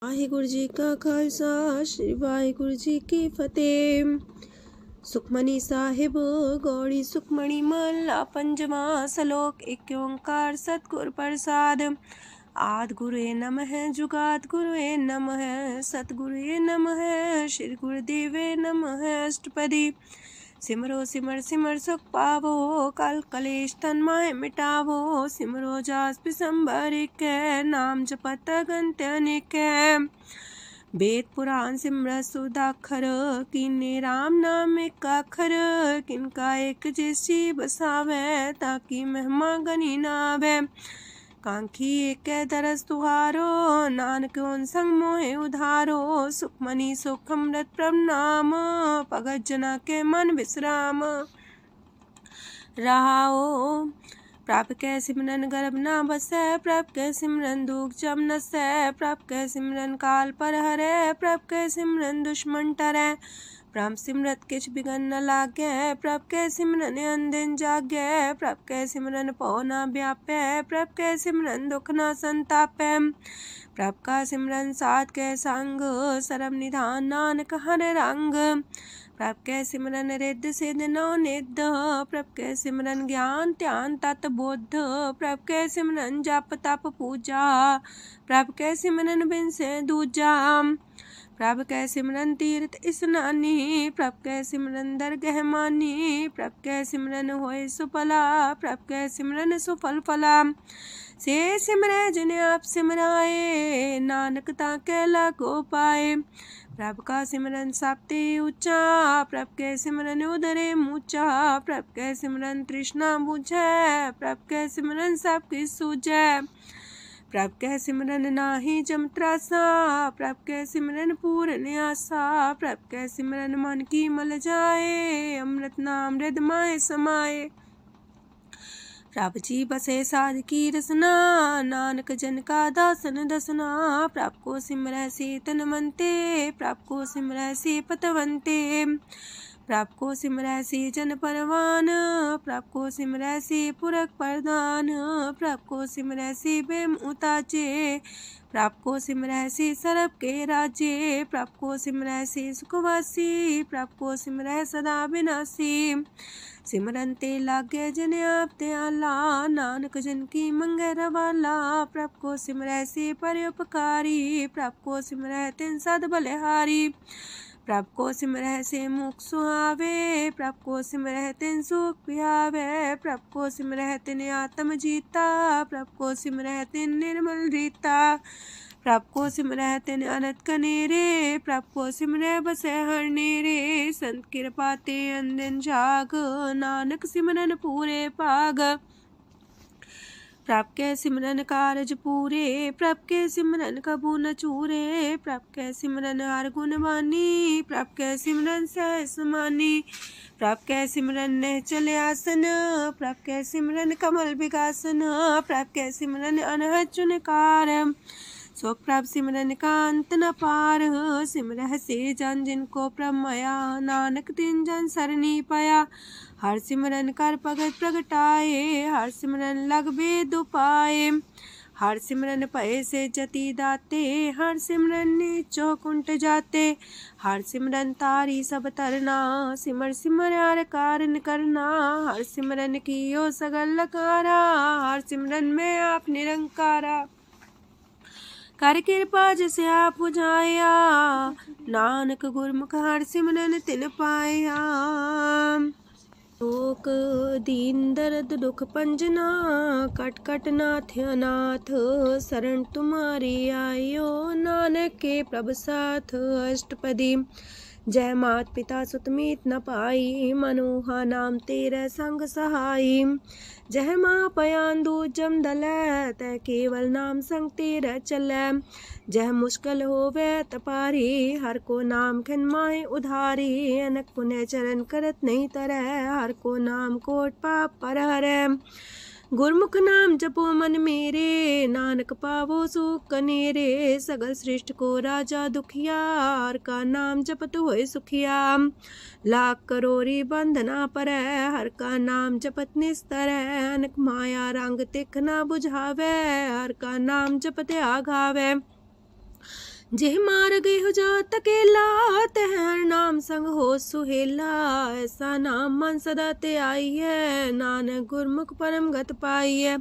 वाहिगुरु जी का खालसा श्री वाहिगुरु जी की फतेह। सुखमनी साहिब गौड़ी सुखमणी महला पंजवा सलोक। एक ओंकार सतगुर प्रसाद। आद गुरुए नमः जुगाद गुरुए नमः सतगुरुए नमः श्री गुरुदेवे नमः। अष्टपदी सिमरो सिमर सिमर सुख पावो कल कलेश तन माहे मिटावो। सिमरो जास पिसंबर के नाम जपत अगंत अनेक। वेद पुराण सिमरत सुदाखर किन्ने राम नाम एक अखर। किनका एक जैसी बसावे ताकि महिमा गनी नावे। कांखी एक दरस तुहारो नानक उन संग मोहे उधारो। सुखमनी सुख अमृत प्रणाम भगत जना के मन विश्राम। रहाओ प्रभ कै सिमरन गर्भ ना बसै। प्रभ कै सिमरन दुख जम नसै। प्रभ कै सिमरन काल पर हरै। प्रभ कै सिमरन दुश्मन टरै। प्रभ सिमरत किछ बिगन न लागै। प्रभ कै सिमरन अंदिन जागै। प्रभ कै सिमरन पौ ना व्यापै। प्रभ कै सिमरन दुख ना संतापै। प्रभ का सिमरन साध कै संग सरम निधान नानक हर रंग। प्रभ कै सिमरन रिद्ध सिद्ध नौ निध। प्रभ कै सिमरन ज्ञान ध्यान तत बुद्ध। प्रभ कै सिमरन जप तप पूजा। प्रभ कै सिमरन बिन से दूजा। प्रभ कै सिमरन तीर्थ स्नानी। प्रभ कै सिमरन दरगह मानी। प्रभ कै सिमरन होय सुफला। प्रभ कै सिमरन सुफल फला। से सिमरै जिन आप सिमराए नानक ताके लागो पाए। प्रभ का सिमरन सबते ऊंचा। प्रभ कै सिमरन उदरे मूचा। प्रभ कै सिमरन तृष्णा बुझै। प्रभ कै सिमरन सब किछ सूझै। प्रभ कै सिमरन नाही जम त्रासा। प्रभ कै सिमरन पूर्ण आसा। प्रभ कै सिमरन मन की मल जाए। अमृत नाम हृदय माहे समाए। प्रभ जी बसे साध की रसना नानक जन का दासन दसना। प्रभ को सिमरै से तन मनते। प्रभ को सिमरै से पतवंते। प्रभ को सिमरै से जन परवान। प्रभ को सिमरै से पुरख प्रधान। प्रभ को सिमरै से बेम उताचे। प्रभ को सिमरै से सरब के राजे। प्रभ को सिमरै से सुखवासी। प्रभ को सिमरै सदा विनाशी। सिमरन ते लागे जन आप दयाला नानक जन की मंगै रवाला। प्रभ को सिमरै से परोपकारी। प्रभ को सिमरै तिन सद बलिहारी। प्रभ को सिमरै से मुख सुहावे। प्रभ को सिमरै तिन सुख पिहावे। प्रभ को सिमरै तिन आत्म जीता। प्रभ को सिमरै तिन निर्मल रीता। प्रभ को सिमरै तिन अनंत कनेरे। प्रभ को सिमरै बसै हर नेरे। संत कृपा ते अंदिन जाग नानक सिमरन पूरे पाग। प्रभ कै सिमरन कारज पूरे। प्रभ कै सिमरन कबू न चूरे। प्रभ कै सिमरन हर गुण वानी। प्रभ कै सिमरन सहस समानी। प्रभ कै सिमरन निश्चल आसन। प्रभ कै सिमरन कमल विगासन। प्रभ कै सिमरन अनहद चुनकार। सो प्रभ सिमरन का अंत न पार। सिमरह से जन जिनको प्रभ माया नानक तिन जन सरनी पाया। हर सिमरन कर भगत प्रगटाए। हर सिमरन लग वेद उपाय। हर सिमरन भय से जति दाते। हर सिमरन नीचो कुंट जाते। हर सिमरन तारी सब तरना। सिमर सिमर हर कारण करना। हर सिमरन कियो सगल लकारा। हर सिमरन में आप निरंकारा। कर कृपा जिसे आप बुझाया। नानक गुरमुख हर सिमरन तिन पाया। लोक दीन दर्द दुख पंजना। कट कट नाथ अनाथ। शरण तुम्हारी आयो नानक के प्रभ साथ। अष्टपदी जय मात पिता सुत मीत न पाई। मनोहा नाम तेरे संग सहाई। जय माँ पयान दूज जम दलै। तै केवल नाम संग तेरे चलै। जह मुश्किल होवे तपारी। हर को नाम खिन माहे उधारी। अनक पुण्य चरण करत नहीं तरह। हर को नाम कोट पाप पर हरै। गुरमुख नाम जपो मन मेरे। नानक पावो सुख कनेरे। सगल सृष्टि को राजा दुखिया। हर का नाम जपत होए सुखिया। लाख करोरी बंधना पर। हर का नाम जपत निस्तर। अनक माया रंग तिख ना बुझावे। हर का नाम जपत आघावे। जेह मार गए हो जात अकेला, तह हर नाम संग हो सुहेला। ऐसा नाम मन सदा ते आई है, नानक गुरमुख परम गत पाई है।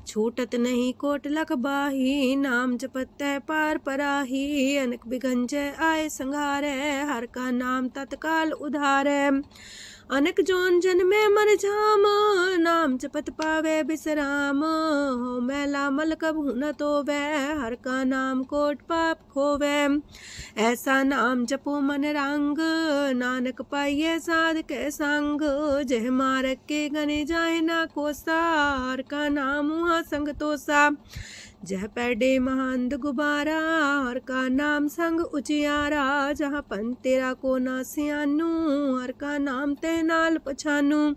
छूटत नहीं कोट लख बाही, नाम जपत है पार पराही। अनक बिगंजय आए संघारे, हर का नाम तत्काल उधारे। अनक जोन जन्मे मर जाम, नाम जपत पावे बिसराम। हो मैला मल कबहु न तोवे, हर का नाम कोट पाप खोवे। ऐसा नाम जपो मन रंग, नानक पाइये साध के संग। जह मारक के गने जाए ना कोसा, हर का नाम हुआ संग तोसा। जह पैडे महांद गुबारा, हर का नाम संग उजियारा। जहाँ पन तेरा को ना सियानू, हर का नाम ते नाल पछानू।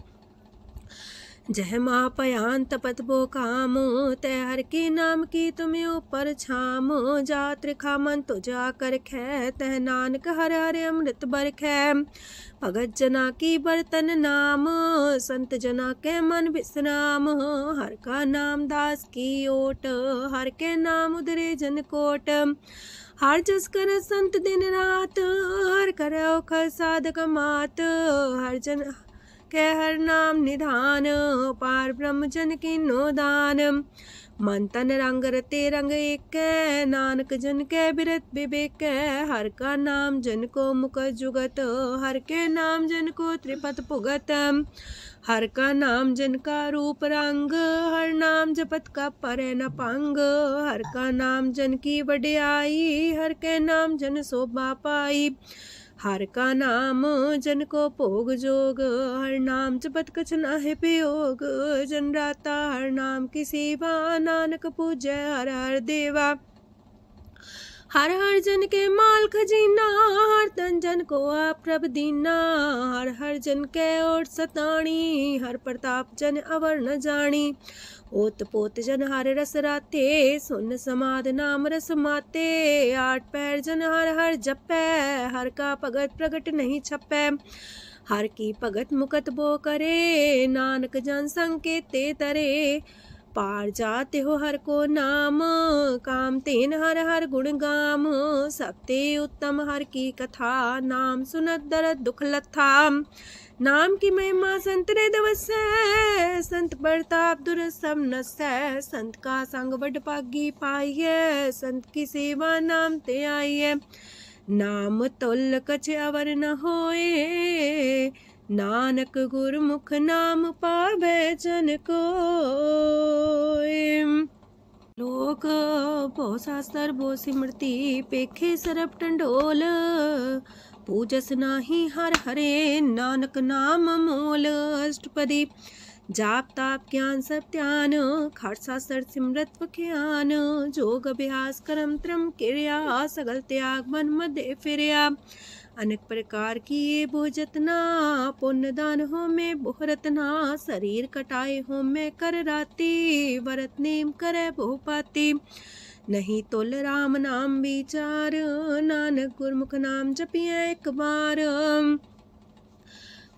जह माँ पयान तपत बो काम, तय हर के नाम की तुम्हें ऊपर छाम। जात रिखा मन तो जा कर खे, तह नानक हर हर अमृत बरखै। भगत जना की बर्तन नाम, संत जना के मन विश्राम। हर का नाम दास की ओट, हर के नाम उदरे जन कोट। हर जस कर संत दिन रात, हर करो खर साधक मात। हर जन के हर नाम निधान, पार ब्रह्म जन की नो दान। मन तन रंग रते रंग एक, नानक जन के बिरत विवेक। हर का नाम जन को मुख जुगत, हर के नाम जन को त्रिपत पुगत। हर का नाम जन का रूप रंग, हर नाम जपत का परे न पंग। हर का नाम जन की वड्याई, हर के नाम जन शोभा पाई। हर का नाम जन को भोग जोग, हर नाम जपत कछ नाहि वियोग। जन राता हर नाम की सेवा, नानक पूजै हर हर देवा। हर हर जन के माल खजीना, हर तन जन को आप प्रभ दीना। हर हर जन के ओट सताणी, हर प्रताप जन अवर न जानी। ओत पोत जन हर रस राते, सुन समाध नाम रस माते। आठ पैर जन हर हर जपै, हर का भगत प्रगट नहीं छपै। हर की भगत मुकत बो करे, नानक जन संकेते तरे। पार जाते हो हर को नाम, काम तेन हर हर गुण गाम। सबते उत्तम हर की कथा, नाम सुनत दरद दुख लथा। नाम की महिमा संत रे दवसै, संत प्रताप दुर सब नसै। संत का संग वड पागी पाइये, संत की सेवा नाम ते आइये। नाम तुल कछ अवर न होए, नानक गुरमुख नाम पावे जन कोय। लोक भो शास्त्र भो सिमरती, पेखे सरब टंडोल। पूजस नाही हर हरे, नानक नाम मोल। अष्टपदी जाप ताप ज्ञान सब ध्यान, खट शास्त्र सिमरत ज्ञान। जोग अभ्यास करम त्रम क्रिया, सगल त्याग मन मध्य फिरया। अनेक प्रकार की ये बहु जतना, पुण्य दान हो में बहु रतना। शरीर कटाए हो में कर राती, व्रत नेम करे बहु पाती। नहीं तुल राम नाम विचार, नानक गुरमुख नाम जपिए एक बार।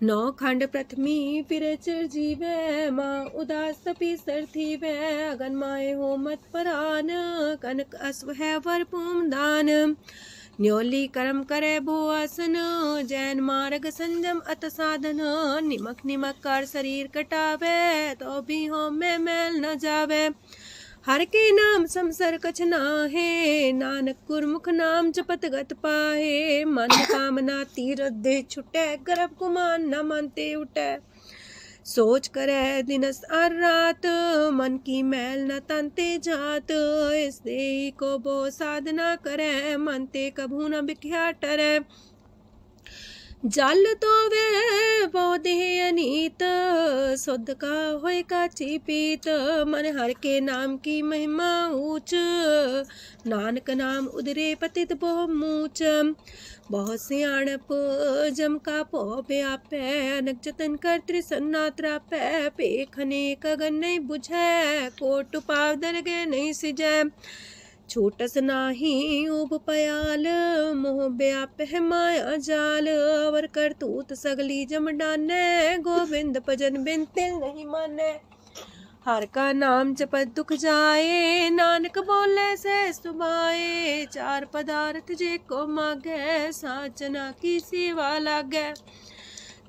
नौ खंड प्रथमी फिर चिर जीवै, माँ उदास तपी सर थीवै। अगन माए हो मत परान, कनक अश्व है वर पूम दान। न्योली कर्म करे भो आसन, जैन मार्ग संजम अत साधन। निमक निमक कर शरीर कटावे, तो भी हो में मैल न जावे। हर के नाम समसर कछ नाहे, नानक गुरमुख नाम जपत गत पाहे। मन कामना तीरथ दे छुटै, गर्भ गुमान न मानते उठै। सोच करे दिनस और रात, मन की मैल न तनते जात। इस देह को बो साधना करे, मनते कभू न बिख्या टरै। जल तो वे बहु देह अनीत, शुद्ध का होय काची पीत। मन हर के नाम की महिमा ऊंच, नानक नाम उदरे पतित बहु मूच। बहुत सियाणप जम का पो व्यापै, अनक जतन कर त्रिसन्ना त्रापै। पेखने कगन नहीं बुझै, कोट पाव दरगे नहीं सिजै। छोटस नाही उब पयाल, मोह व्याप है माया जाल। अवर करतूत सगली जम डानै, गोविंद भजन बिन तिल नहीं मानै। हर का नाम जपत दुख जाए, नानक बोले से सुभाए। चार पदार्थ जे को मागे, साजना की सेवा लागे।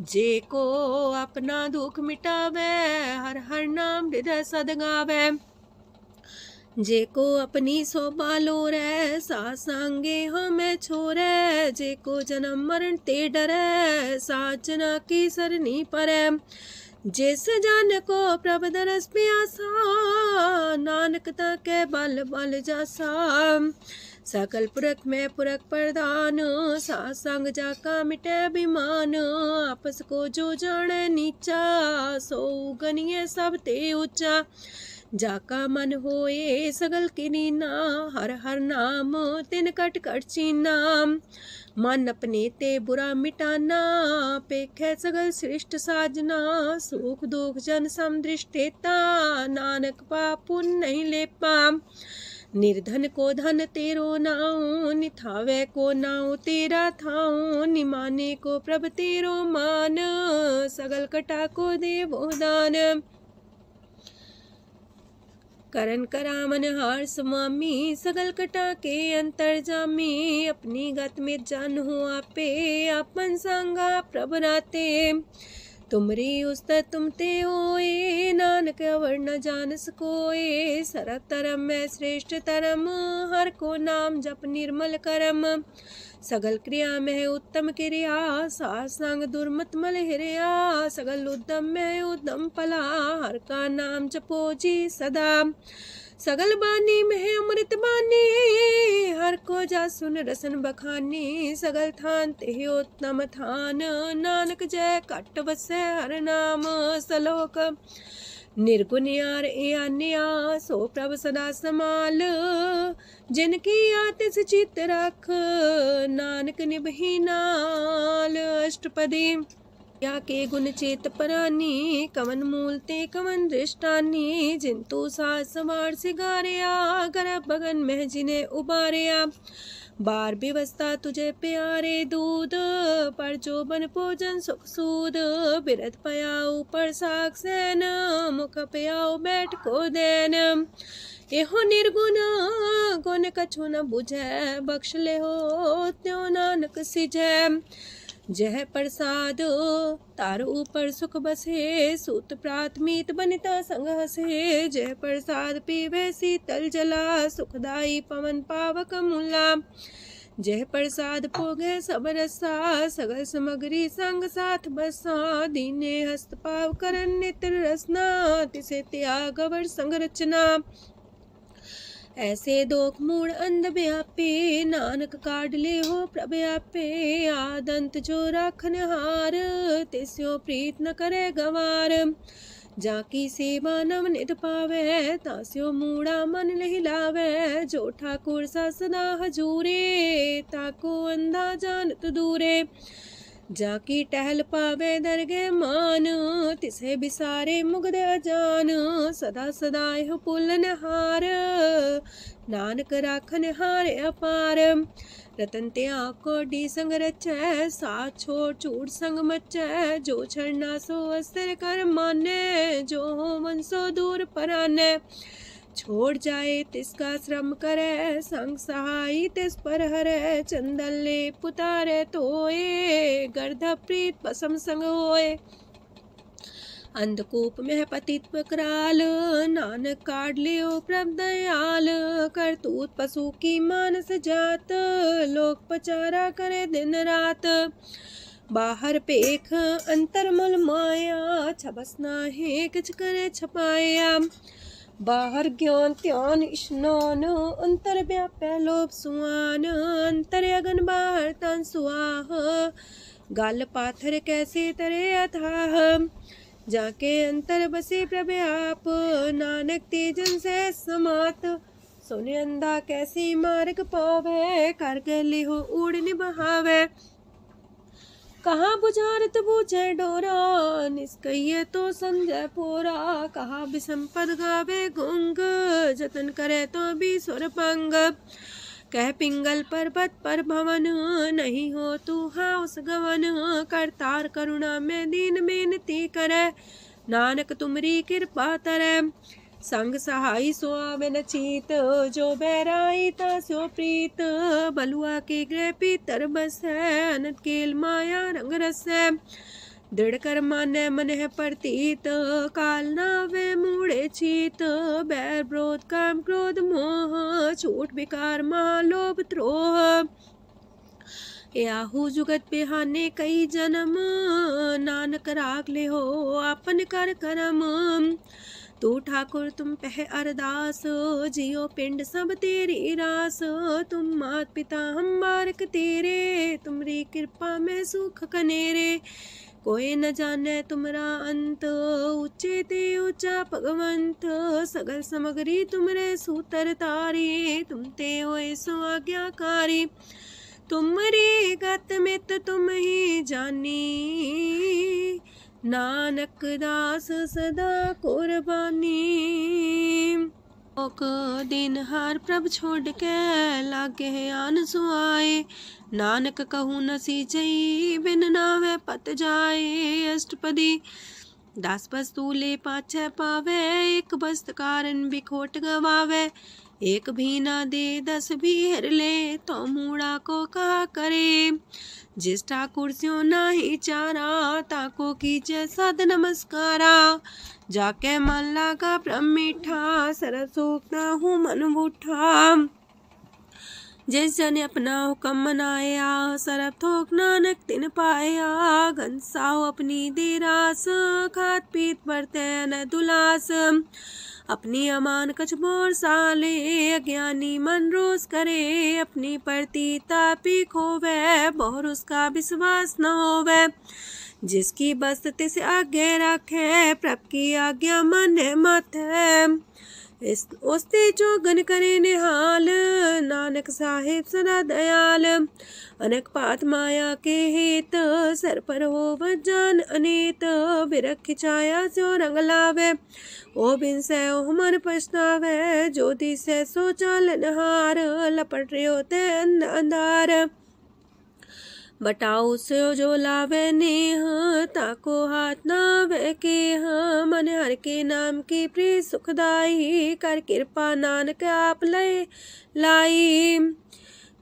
जे को अपना दुख मिटावे, हर हर नाम हृदय सद गावे। जे को अपनी शोभा लोरे, सासंगे हमें छोरे। जे को जन्म मरण ते डरे, साजना की सरनी परे। जिस जन को प्रभ दरस प्यासा, नानक ताके बल बल जासा। सकल पुरख में पुरख प्रधान, सासंग जाका मिटे अभिमान। आपस को जो जाने नीचा, सो गनिये सब ते ऊंचा। जाका मन होए सगल किनीना, हर हर नाम तिन कट कट चीना। मन अपने ते बुरा मिटाना, पेखे सगल श्रेष्ठ साजना। सुख दुख जन समदृष्टेता, नानक पाप पुण्य नहीं लेपा। निर्धन को धन तेरो नाऊ, निथावे को नाऊ तेरा थाऊ। निमाने को प्रभ तेरो मान, सगल कटा को देवो दान। करन करामन हार समामी, सगल कटा के अंतर जामी। अपनी गत में जान हो आपे, आपन संगा प्रभ राते। तुमरी उस्तर तुम ते होए, नानक अवर न जान सकोए। सरब तरम में श्रेष्ठ तरम, हर को नाम जप निर्मल करम। सगल क्रिया में उत्तम क्रिया, सासंग दुर्मत मल हिरिया। सगल उद्यम में उद्यम फला, हर का नाम जपो जी सदा। सगल बानी में अमृत बानी, हर को जा सुन रसन बखानी। सगल थान ते उत्तम थान, नानक जय कट बसे हर नाम सलोक। निर्गुण यार ए अन्या, सो प्रभ सदा समाल। जिनकी आतिस चित रख, नानक निभही नाल। अष्टपदी या के गुण चेत परानी, कवन मूल ते कवन दृष्टानी। जिंतु सास सवार सिगारिया, गर्भ बगन में जिन्हें उबारिया। बार व्यवस्था तुझे प्यारे दूध, पर जो बन भोजन सुख सूद। बिरत पयाऊ पर साग सैन, मुख पयाऊ बैठ को देन। एहो निर्गुण गुण कछु न बुझे, बख्श ले हो त्यों नानक सिझे। जह प्रसाद तार ऊपर सुख बसे, सूत प्रात मीत बनिता संग हसे। जह प्रसाद पीवे शीतल जला, सुखदाई पवन पावक मूला। जह प्रसाद पोगे सब रसा, सगल समग्री संग साथ बसा। दीने हस्त पाव करन नित्र रसना, तिसे त्याग अवर संग रचना। ऐसे दोख मूड अंध व्यापे, नानक काढ़ ले हो प्रभ आपे। आदंत जो राखन हार, तिस्यो प्रीत न करे गवार। जाकी सेवा नव निध पावे, तास्यो मूड़ा मन नहीं लावे। जो ठाकुर सा सदा हजूरे, ताको अंधा जानत दूरे। जाकी टहल पावे दरगे मान, तिसे बिसारे मुग्ध अजान। सदा सदा यह पुलन हार, नानक राखन हार अपार। रतन त्याग कोडी संग रचै, साथ छोड़ चूड़ संग मचै। जो छड़ना सो अस्थिर कर माने, जो हो मन सो दूर पराने। छोड़ जाए तिसका श्रम करे, संग सहाई तिस पर हरे। चंदन ले पुतारे तोए, गर्ध प्रीत पसम संग होए। अंधकूप में पतित कराल, नानक काढ़ लियो प्रभ दयाल। करतूत पशु की मानस जात, लोक पचारा करे दिन रात। बाहर पेख अंतर मल माया, छबस नाहे किछ करे छपाया। बाहर ज्ञान त्यान स्नान, अंतर व्यापै लोभ सुआन। अंतर अगन बाहर तन सुआह, गल पाथर कैसे तरे अथाह। जाके अंतर बसे प्रभ आप, नानक तेजन से समात। सोने अंधा कैसे मार्ग पावे, कर गले हो उड़ निबहावे। कहाँ बुझारत बूझे डोरा, निष्कइये तो संजय पोरा। कहाँ विसंपद गावे गुंग, जतन करे तो भी सुर पंग। कह पिंगल पर्वत पर भवन, नहीं हो तू हाउस गवन। करतार करुणा में दीन बेनती करे, नानक तुमरी कृपा तरੈ। संग सहाई सो आवे न चीत, जो बैराई तास्यो प्रीत। बलुआ के गृह पीतर बसै, अनंत केल माया रंग रसै। दृढ़ कर मानै मन है प्रतीत, काल नावे मूढ़े चीत। बैर विरोध काम क्रोध मोह, छूट विकार महालोभ द्रोह। याहू जुगत बिहाने कई जन्म, नानक राख ले हो आपन कर करम। तू ठाकुर तुम पह अरदास, जियो पिंड सब तेरी रास। तुम मात पिता हम बारक तेरे, तुमरी कृपा में सुख कनेरे। कोई न जाने तुमरा अंत, ऊंचे ते ऊंचा भगवंत। सगल समगरी तुमरे सूतर तारी, तुम ते होए सो आज्ञाकारी। तुमरी गत मित तुम ही जानी, नानक दास सदा कुर्बानी। ओक दिन हार प्रभ छोड़ के, लागे आन सुआए। नानक कहूँ न सीचई, बिन नावे पत जाए। अष्टपदी दस वस्तु ले पाछे पावे, एक वस्त कारण बिखोट गवावे। एक भी ना दे दस भी हर ले, तो मूड़ा को कहा करे। जिस ठाकुर स्यो नाही चारा, ताको कीजे सद नमस्कारा। जाके मन लागा ब्रह्म मीठा, सरस सूखता हूँ मन बूठा। जिस जन अपना हुक्म मनाया, सरब थोक नानक तिन पाया। घनसाओ अपनी दे रास, खात पीत बरते न दुलास। अपनी अमान कछ बोर साले, अज्ञानी मन रोस करे। अपनी परती तापी खोवे, बहुर उसका विश्वास न होवे। जिसकी बस तिस आगे रखे, प्रभ की आज्ञा माने माथे। उसते चौगन करे निहाल, नानक साहिब सदा दयाल। अनेक पात माया के हेत, सर पर हो जान अनेत। बिरख छाया स्यो रंग लावे, ओ बिन से ओ मन पछतावे। जो दिसे सो चालन हार, लपट रहो ते अंधार। बटाऊ से जो लावे नेह, ताको हाथ नावे केह। मन हर के नाम की प्रीत सुखदाई, कर कृपा नानक आप लय लाई।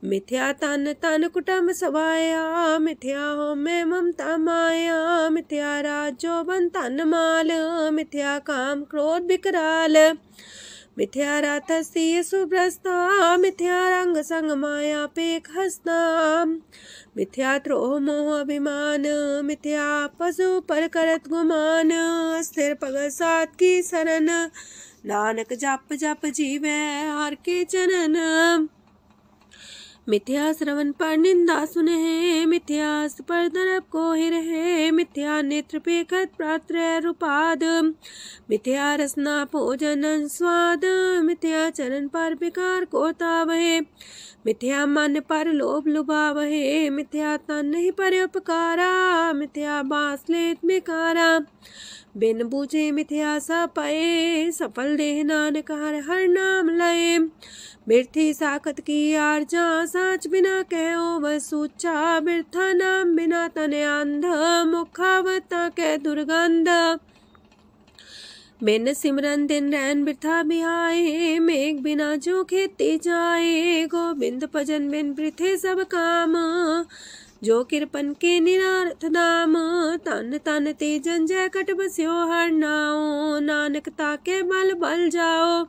मिथ्या तन तन कुटुंब सवाया, मिथ्या हो में ममता माया। मिथ्या राज जोबन तन माल, मिथ्या काम क्रोध विकराल। मिथ्या रातसी सुभ्रस्ता, मिथ्या रंग संग माया पेख हस्ता। मिथ्या द्रोह मोह अभिमान, मिथ्या पशु पर करत गुमान। स्थिर पग सात की शरण, नानक जप जप जीवे हर के चरण। मिथ्या श्रवण पर निंदा सुने, मिथ्या पर दरब को ही रहे। मिथ्या नेत्र पेखत प्रात्र रूपाद, मिथ्या रसना भोजन स्वाद। मिथ्या चरण पर विकार को तावहे, मिथ्या मन पर लोभ लुभावहे। मिथ्या तन नहीं पर उपकारा, मिथ्या बास लेत मिकारा। बिन बूझे मिथ्या सा पाए, सफल देह नानक हर हर नाम लय। बिरथी साखत की आरजा, साच बिना कहो वह सूचा। बिरथा नाम बिना तने अंध, मुखावता के दुर्गंध। बिन सिमरन दिन रैन बिरथा बिहाए, मेघ बिना जो खेती जाए। गोविंद भजन बिन वृथे सब काम, जो किरपन के निरारथ दाम। तन तन ते जंजय कट बस्यो हर नाओ, नानक ताके बल बल जाओ।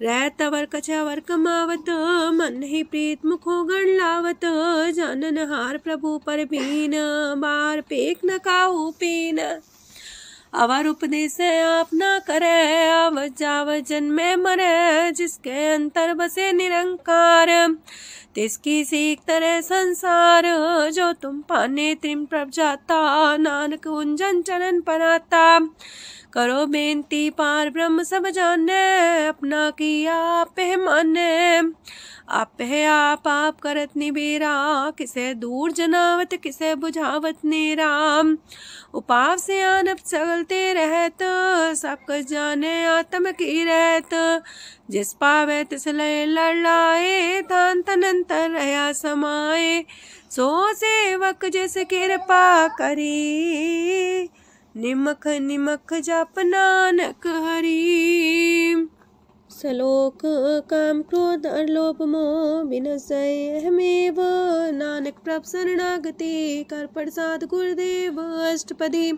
रह तवर कछवर कमावत, मन ही प्रीत मुखो गण लावत। जानन हार प्रभु पर बीन, बार पेख न काहू पीन। अवर उपदेश आप न करे, अव जाव जन्मे मरे। जिसके अंतर बसे निरंकार, तिसकी सीख तरह संसार। जो तुम पाने त्रिम प्रभ जाता, नानक उंजन चरण पराता। करो बेनती पार ब्रह्म सब जाने, अपना किया आप माने। आप आप करत निबेरा, किसे दूर जनावत किसे बुझावत नेरा। उपाव से आनप चलते रहत, सब कुछ जाने आत्म की रहत। जिस पावे तिस लय लड़ाए, तान तनंतर रहा समाए। सो सेवक जिस कृपा करी, निमख निमख जप नानक हरि। सलोक काम क्रोध लोभ मोह विनशय अहमेव, नानक प्रभ शरणागति कर प्रसाद गुरुदेव अष्टपदी।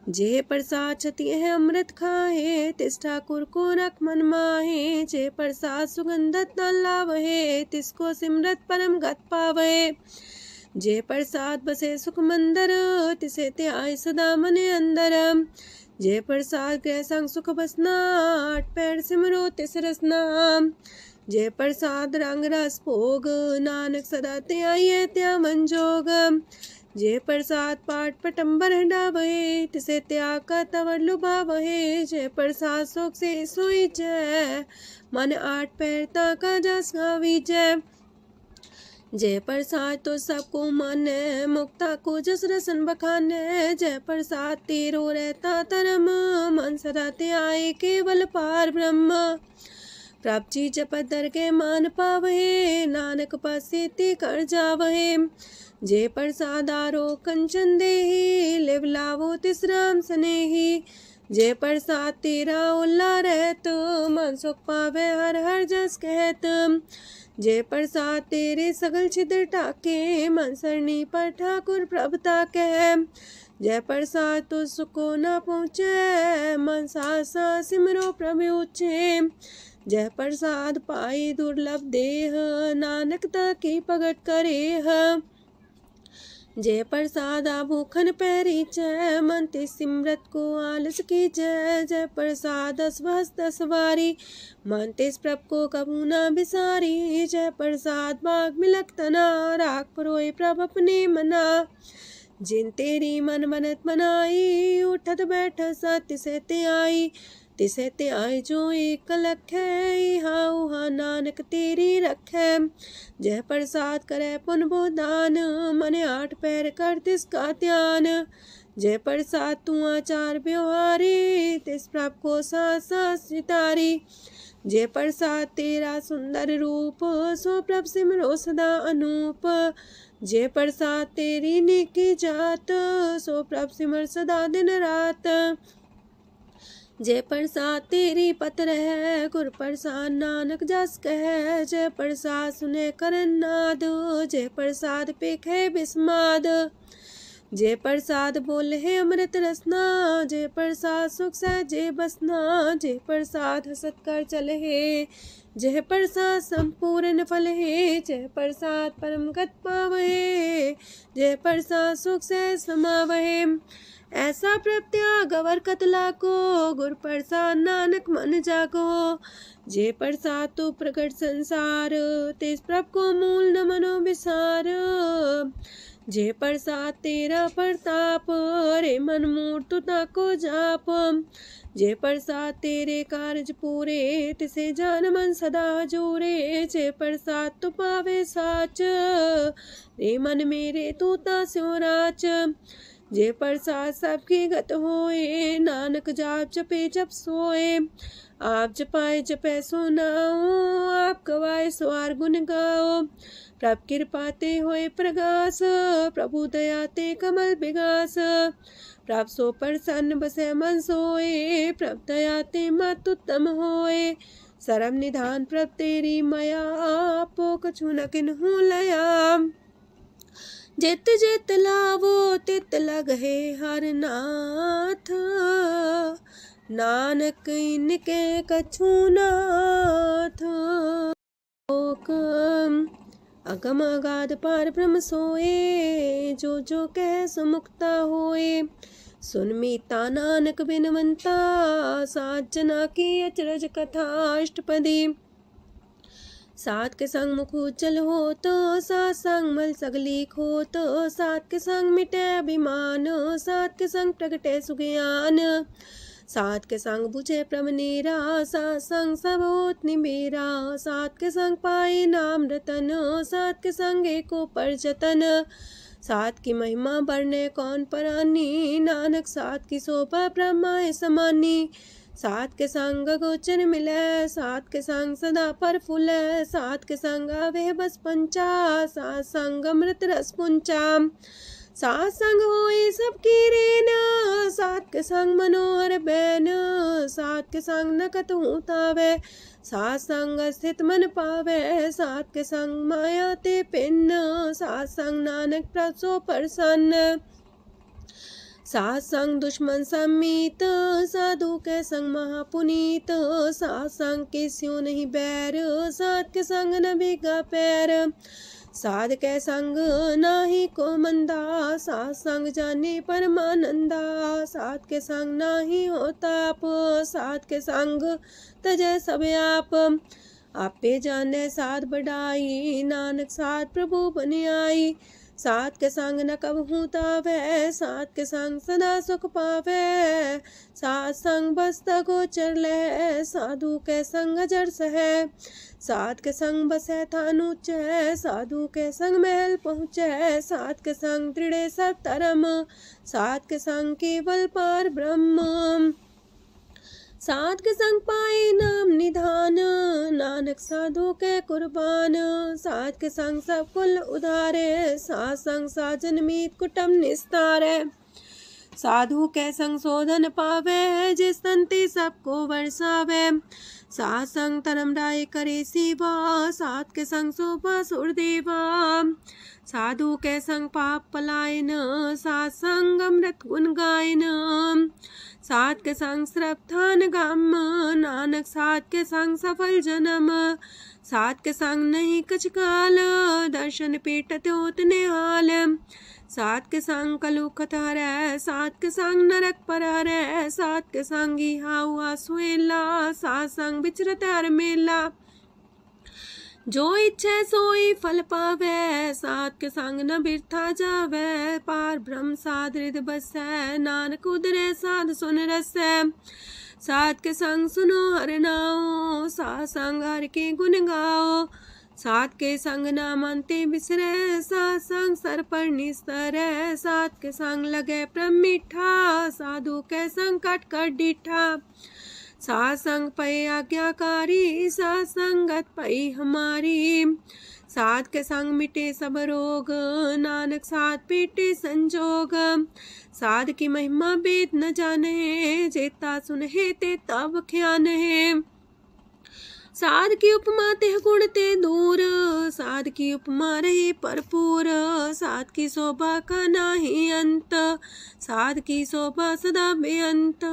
जे प्रसाद छति है अमृत खाहे, तिस ठाकुर को रख मन माहे। जे प्रसाद सुगंधत न लावहे, तिसको सिमरत परम गत पावहे। जे प्रसाद बसे सुख मंदर, तिसे त्याय सदा मन अंदर। जे प्रसाद गृह संग सुख बसना, आठ पैर सिमरो तिस रसना। जे प्रसाद रंग रस भोग, नानक सदा त्याये त्या मन जोग। जे प्रसाद पाठ पटम्बर डावहे, तिसे त्याग का तवर लुभावहे। जे प्रसाद शोक से सोई जय, मन आठ पैर ताका जस गावीजय। जय प्रसाद तो सबको माने, मुक्ता को जस रसन बखाने। जय प्रसाद तेरो रहता धर्म, मन सदा त्याये केवल पार ब्रह्म। प्रभ जी जपत दर के मान पावहे, नानक पसेति कर जावहे। जे प्रसाद आरो कंचन देही, लिव लावो तिस राम स्नेही। जे प्रसाद तेरा उल्ला रहत, मन सुख पावे हर हर जस कहत। जे प्रसाद तेरे सगल छिद्र टाके, मन सरनी पर ठाकुर प्रभ ताके। जय प्रसाद तो सुको न पहुँचे, मन सा सिमरो प्रभु ऊँचे। जय प्रसाद पाई दुर्लभ देह, नानक ताकी प्रगट करेह। जय प्रसाद आभूखन पैरी जय, मन ते सिमरत को आलस की जय। जय प्रसाद अस्वस्थ सवारी, मन तेस प्रभ को कबू न बिसारी। जय प्रसाद बाग मिलक तना, राख परोए प्रभ अपने मना। जिन तेरी मन मनत मनाई, उठत बैठत सत्य से ते आई। तिसे ते आए जो एक लख है, इहा उहा नानक तेरी रखै। जय प्रसाद करे पुन बोदान, मने आठ पैर कर तिसका ध्यान। जय प्रसाद तू आचार व्यवहारी, तिस प्रभ को सास सास सितारी। जय प्रसाद तेरा सुंदर रूप, सो प्रभ सिमरो सदा अनूप। जय प्रसाद तेरी नेकी जात, सो प्रभ सिमर सदा दिन रात। जय प्रसाद तेरी पत्र है, गुर प्रसाद नानक जस कह। जय प्रसाद सुने करन नाद, जय प्रसाद पेखे बिस्माद। जय प्रसाद बोले है अमृत रसना, जय प्रसाद सुख सहजे बसना। जय प्रसाद हसत कर चले है, जय प्रसाद संपूर्ण फल है। जय प्रसाद परम गत पावहे, जय प्रसाद सुख से समावहे। ऐसा प्रभ त्याग अवर कतला को, गुर प्रसाद नानक मन जागो। जय प्रसाद तो प्रकट संसार, तेज प्रभ को मूल न मनो विसार। जय प्रसाद तेरा प्रताप, रे मन मूर्त ताको जाप। जय प्रसाद तेरे कारज पूरे, तिसे जान मन सदा जोरे। जय प्रसाद तू पावे साच, रे मन मेरे तू ता स्यो राच। जय प्रसाद सबकी गत होए, नानक जाप जपे जप सोए। आप जपाए जपे सो नाओ, आप गवाए सवार गुण गाओ। प्रभ कृपा ते होए प्रगास, प्रभु दया ते कमल विगास। प्रभ सो प्रसन्न बसे मन सोए, प्रभ दया ते मत उत्तम होए। सरम निधान प्रभ तेरी मया, आपो कछु न किन्हु लया। जित जित लावो तित लगहे हर नाथ, नानक इनके कछु नाथ। अगम अगाध पार ब्रह्म सोए, जो जो कह सो मुक्ता होए। सुन मीता नानक बिनवंता, सात जना की अचरज कथा अष्टपदी। सात के संग मुख उज्जल हो तो, सात संग मल सगली खो तो। सात के संग मिटे अभिमान, सात के संग प्रगटे सुज्ञान। सात के संग बुझे प्रमनेरा, सात संग सब होत निमेरा। सात के संग पाए नाम रतन, सात के संग एको पर जतन। सात की महिमा बरने कौन परानी, नानक सात की शोभा ब्रह्मा समानी। सात के संग गोचर मिले, सात के संग सदा पर फूले। सात के संग आवे बस पंचा, सात संग अमृत रस पुंचा। सात संग होए सबकी रेन, सात के संग मनोहर बैन, सात के संग न कतहु तावै, सात संग स्थित मन पावै, सात के संग माया ते पिन्न, सात संग नानक प्रसो प्रसन्न, सात संग दुश्मन समीत, साधु के संग महापुनीत, सात संग किस्यों नहीं बैर, सात के संग न भीगा पैर, साध के संग नाही को मंदा, सात संग जाने परमानंदा, सात के संग नाही हो ताप, सात के संग तजै सब आपे जाने साध बढ़ाई, नानक साध प्रभु बन आई, सात के संग न कबहू तावै, सात के संग सदा सुख पावै, सात संग बसता गोचर लहै, साधु के संग अजर सहै, सात के संग बसै थान ऊंचै, साधु के संग महल पहुँचै, सात के संग दृढ़ सब धर्म, सात के संग केवल पार ब्रह्म, सात के संग पाए नाम निधान, नानक साधु के कुर्बान, सात के संग सब कुल उधारे, सात संग साजन मीत कुटुम निस्तारे, साधु के संग शोधन पावे, जिस संति सबको बरसावे, सात संग धर्म राय करे सेवा, सात के संग शोभा सुरदेवा, साधु के संग पाप पलायन, सात संग अमृत गुण गायन, सात के संग श्रद्धान गम, नानक सात के संग सफल जन्म, सात के संग नहीं कछ काल, दर्शन पीटत होत निहाल, सात के संग कलुखत हरै, सात के संग नरक पर हरै, सात के संग इहा हुआ सुएला, सात संग विचरत हर मेला, जो इच्छे सोई फल पावै, सात के संग न बिरथा जावै, पार ब्रह्म साध हृदय बसै, नानक उदरै साध सुन रसै, सात के संग सुनो हर नाओ, सात संग हर के गुण गाओ, सात के संग नाम अंते बिसरै, सात संग सर पर निस्तरै, सात के संग लगे प्रम मीठा, साधु के संग कट कर डीठा, सात संग पै आज्ञाकारी, सात संगत पै हमारी, सात के संग मिटे सब रोग, नानक सात पीटे संजोग, साध की महिमा वेद न जाने, जेता सुनहे ते तब ख्यान है, साध की उपमा ते गुण ते दूर, साध की उपमा रही भरपूर, साध की शोभा का नाही अंत, साध की शोभा सदा बेअंत,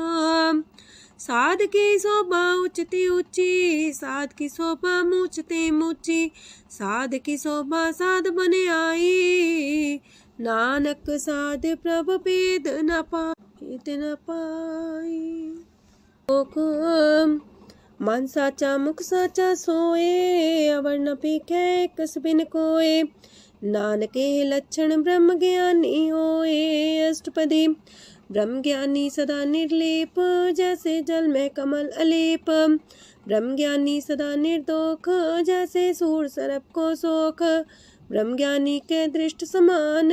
साध की शोभा उच्चती ऊंची, साध की शोभा मूचते मूची, साध की शोभा साध बने आई, नानक साध प्रभ भेद न पाई, मन साचा मुख साचा सोए, अवर न पीखे कस बिन कोए, नानके लक्षण ब्रह्म ज्ञानी होए, अष्टपदी ब्रह्म ज्ञानी सदा निर्लेप, जैसे जल में कमल अलेप, ब्रह्म ज्ञानी सदा निर्दोख, जैसे सूर सर्प को सोख, ब्रह्म ज्ञानी के दृष्ट समान,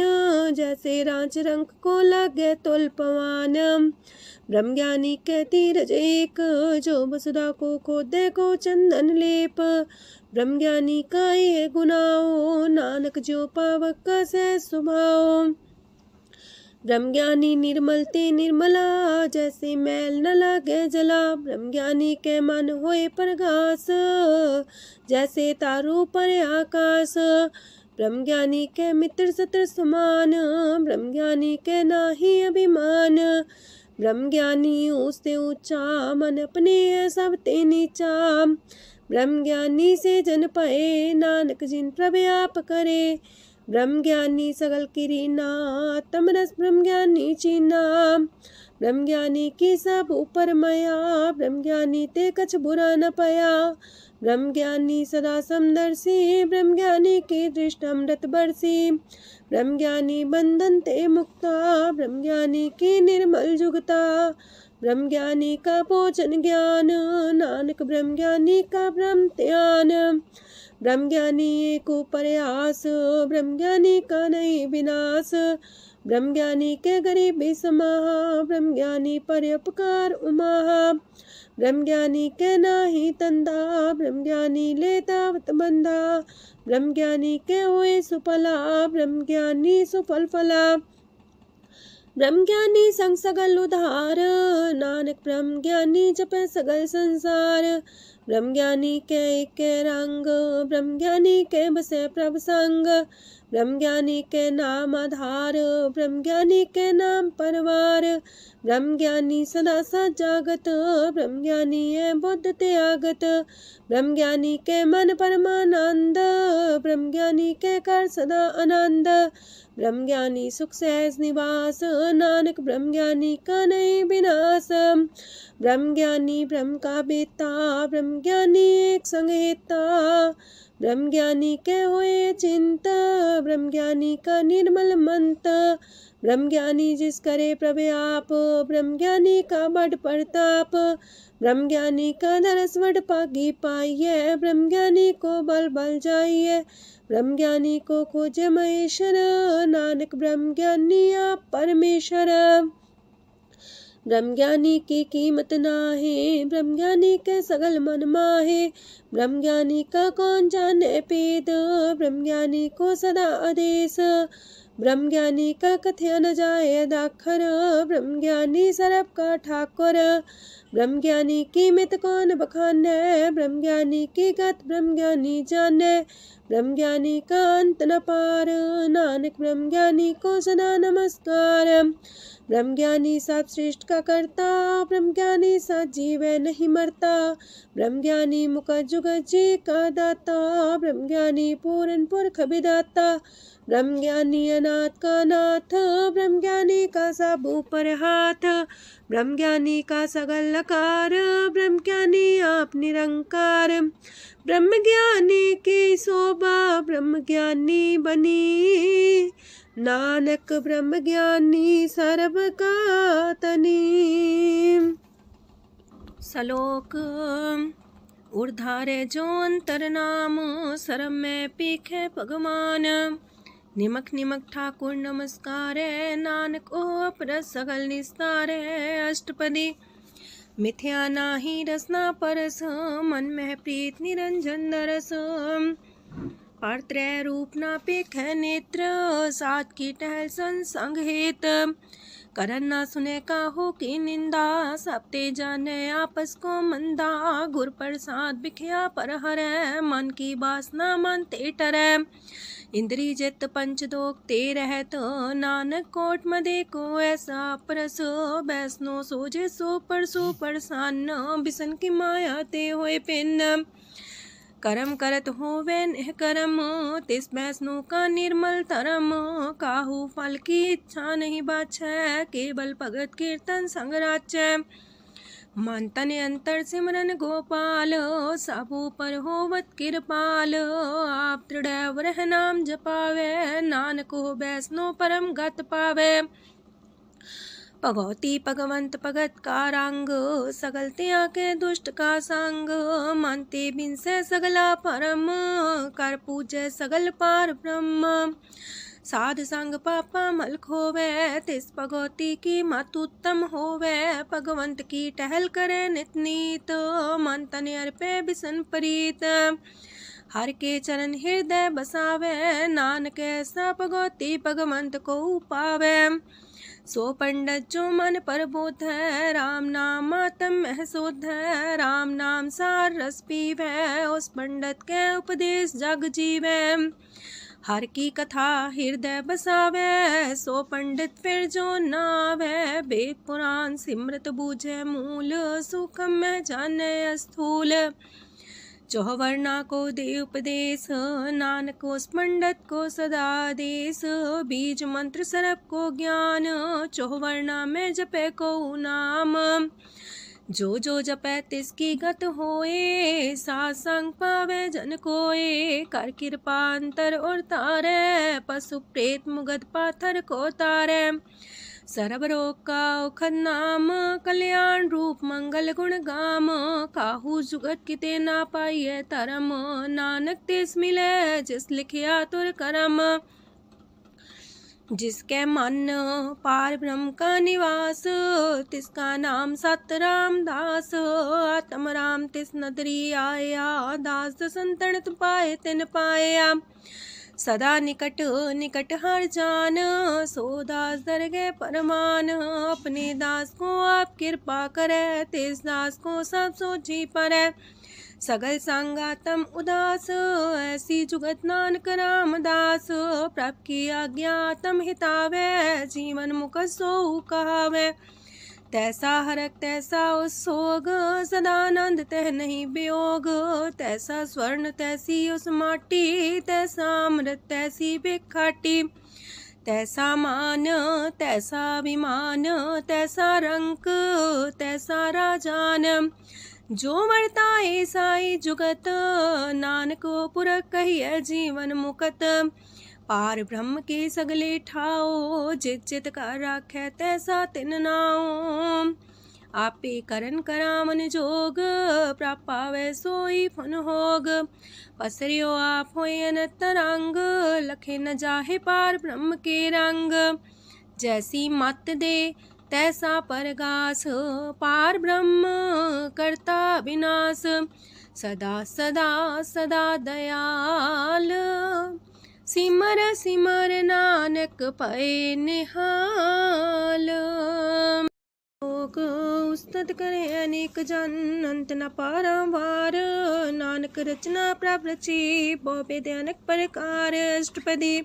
जैसे रांच रंग को लगे तुल पवान, ब्रह्म ज्ञानी के तीरज एक, जो वसुधा को खोदे को चंदन लेप, ब्रह्म ज्ञानी का ये गुनाओ, नानक जो पावक का सह सुभाओ, ब्रह्म ज्ञानी निर्मल ते निर्मला, जैसे मैल न लागे जला, ब्रह्म ज्ञानी के मन होए प्रगास, जैसे तारू पर आकाश, ब्रह्म ज्ञानी के मित्र सत्र समान, ब्रह्म ज्ञानी के नाही अभिमान, ब्रह्म ज्ञानी ऊंचते ऊंचा, मन अपने सब ते नीचा, ब्रह्म ज्ञानी से जन पाए, नानक जिन प्रव्याप करे, ब्रह्म ज्ञानी सगल किरीना, तमरस ब्रह्म ज्ञानी चीना, ब्रह्म ज्ञानी की सब ऊपर मया, ब्रह्म ज्ञानी ते कछ बुरा न पया, ब्रह्म ज्ञानी सदा समदर्शी, ब्रह्म ज्ञानी की दृष्ट अमृत बरसी, ब्रह्म ज्ञानी बंधन ते मुक्ता, ब्रह्म ज्ञानी की निर्मल जुगता, ब्रह्म ज्ञानी का भोजन ज्ञान, नानक ब्रह्म ज्ञानी का ब्रह्म ध्यान, ब्रह्म ज्ञानी एक प्रयास, ब्रह्म ज्ञानी का नहीं विनाश, ब्रह्म ज्ञानी के गरीबी समाहा, ब्रह्म ज्ञानी पर उपकार उमाहा, ब्रह्म ज्ञानी के नाही तंदा, ब्रह्म ज्ञानी ले दावत बंधा, ब्रह्म ज्ञानी के हुए सुफला, ब्रह्म ज्ञानी सुफल फला, ब्रह्म ज्ञानी संग सगल उधार, नानक ब्रह्म ज्ञानी जपे सगल संसार। ब्रह्म ज्ञानी के एक रंग, ब्रह्म ज्ञानी के बसे प्रभ संग। ब्रह्म ज्ञानी के नाम आधार, ब्रह्म ज्ञानी के नाम परवार। ब्रह्म ज्ञानी सदा सजागत, ब्रह्म ज्ञानी है बुद्ध त्यागत। ब्रह्म ज्ञानी के मन परमानंद, ब्रह्म ज्ञानी के कर सदा आनंद। ब्रह्म ज्ञानी सुख सहज निवास, नानक ब्रह्म ज्ञानी का नहीं विनाश। ब्रह्म ज्ञानी ब्रह्म का बेता, ब्रह्म ज्ञानी एक संगीता। ब्रह्म ज्ञानी के हुए चिंता, ब्रह्म ज्ञानी का निर्मल मंत। ब्रह्म ज्ञानी जिस करे प्रभु आप, ब्रह्म ज्ञानी का बड़ प्रताप। ब्रह्म ज्ञानी का दरस वड पागी पाइये, ब्रह्म ज्ञानी को बल बल जाइए। ब्रह्म ज्ञानी को खोजे महेश्वर, नानक ब्रह्म ज्ञानी आप परमेश्वर। ब्रह्म ज्ञानी की कीमत नाहे, ब्रह्म ज्ञानी के सगल मन माहे। ब्रह्म ज्ञानी का कौन जाने पेद, ब्रह्म ज्ञानी को सदा आदेश। ब्रह्म ज्ञानी का कथ्य न जाए दाखर, ब्रह्म ज्ञानी सरब का ठाकुर। ब्रह्म ज्ञानी की मित कौन बखाने, ब्रह्म ज्ञानी की गत ब्रह्म ज्ञानी जाने। ब्रह्म ज्ञानी का अंत न पार, नानक ब्रह्म ज्ञानी को सदा नमस्कार। ब्रह्म ज्ञानी सब सृष्ट का करता, ब्रह्म ज्ञानी सजीव नहीं मरता। ब्रह्म ज्ञानी मुख जुग जी का दाता, ब्रह्म ज्ञानी पूरन पुरख विदाता। ब्रह्म ज्ञानी अनाथ का नाथ, ब्रह्म ज्ञानी का सब ऊपर हाथ। ब्रह्म ज्ञानी का सगल लकार, ब्रह्म ज्ञानी आप निरंकार। ब्रह्म ज्ञानी की शोभा ब्रह्म ज्ञानी बनी, नानक ब्रह्म ज्ञानी सर्व का तनी। श्लोक ऊर्धारे जो अंतर नाम, सरम में पीखे भगवान। निमक निमक ठाकुर नमस्कार, नानक ओ अपर सगल निस्तार। अष्टपदी मिथ्या नाही रसना परस, मन में प्रीत निरंजन दरस। परत्रय रूप ना पेख नेत्र, सात की टहल संसंग हेत। करन ना सुने काहू की निंदा, सब ते जाने आपस को मंदा। गुर प्रसाद बिखया पर हरै, मन की बासना मन ते टरै। इंद्री जित पंच दोग ते रहत, नानक कोट मदे को ऐसा परस। बैसनो सोजे सो परसान, बिसन की माया ते होए पिन। करम करत होवे नेह करम, तिस बैसनो का निर्मल तरम। काहू फल की इच्छा नहीं बाछै, केवल भगत कीर्तन संग राचै। मन तन अंतर सिमरन गोपाल, सब ऊपर होवत कृपाल। आप दृढ़ रह नाम जपावे, नानक हो बैसनो परम गत पावे। भगवती भगवंत भगत का रंग, सगल त्याग के दुष्ट का संग। मानते बिन से सगला परम, कर पूजे सगल पार ब्रह्म। साध संग पापा मल खोवे, तिस भगवती की मत उत्तम होवे। भगवंत की टहल करे नित नीत, मन तन अर्पे बिसन प्रीत। हर के चरण हृदय बसावे, नानक ऐसा भगवती भगवंत को पावे। सो पंडित जो मन पर बोध है, राम नाम आत्म में शोध है। राम नाम सार रस पीवे, उस पंडित के उपदेश जग जीवे। हर की कथा हृदय बसावे, सो पंडित फिर जो नावे। वेद पुराण सिमरत बूझे मूल, सुखम में जाने स्थूल। चौवर्णा को दे उपदेश, नानक उस पंडित को सदा देश। बीज मंत्र सरप को ज्ञान, चौवर्णा में जपे को नाम। जो जो जपे तिसकी गत होए, सात संग पावे जन कोए। कर कृपा अंतर और तारे, पशु प्रेत मुगद पाथर को तारे। सर्व रोग का औखद नाम, कल्याण रूप मंगल गुण गाम। काहू जुगत किते ना पाइये तरम, नानक तिस मिले जिस लिखिया तुर करम। जिसके मन पार ब्रह्म का निवास, तिसका नाम सत रामदास। आत्म राम तिस नदरी आया, दास संतन पाए तिन पाया। सदा निकट निकट हर जान, सो दास दरगह परमान। अपने दास को आप कृपा करे, तेज दास को सब सोची परै। सगल संगातम उदास, ऐसी जुगत नानक रामदास। प्रभ की आज्ञा तम हितावै, जीवन मुख सो कहावै। तैसा हरक तैसा उत्सोग, सदानंद तह नहीं वियोग। तैसा स्वर्ण तैसी उस माटी, तैसा अमृत तैसी भिखाटी। तैसा मान तैसा अभिमान, तैसा रंक तैसा राजान। जो वर्ताए साई जुगत, नानक पुरख कहिए जीवन मुकत। पार ब्रह्म के सगले ठाओ, जित जित कर राखै तैसा तिन नाओ। आपे करन करामन जोग, प्रापावै सोई फन होग। पसरियो आप होय अनंत रंग, लखे न जाहे पार ब्रह्म के रंग। जैसी मत दे तैसा परगास, पार ब्रह्म करता विनाश। सदा सदा सदा दयाल, सिमर सिमर नानक पए निहाल। लोक उस्तत करे अनेक जन, अंत न पारंवार। नानक रचना प्रभ रची, बहु अनेक प्रकार। अष्टपदी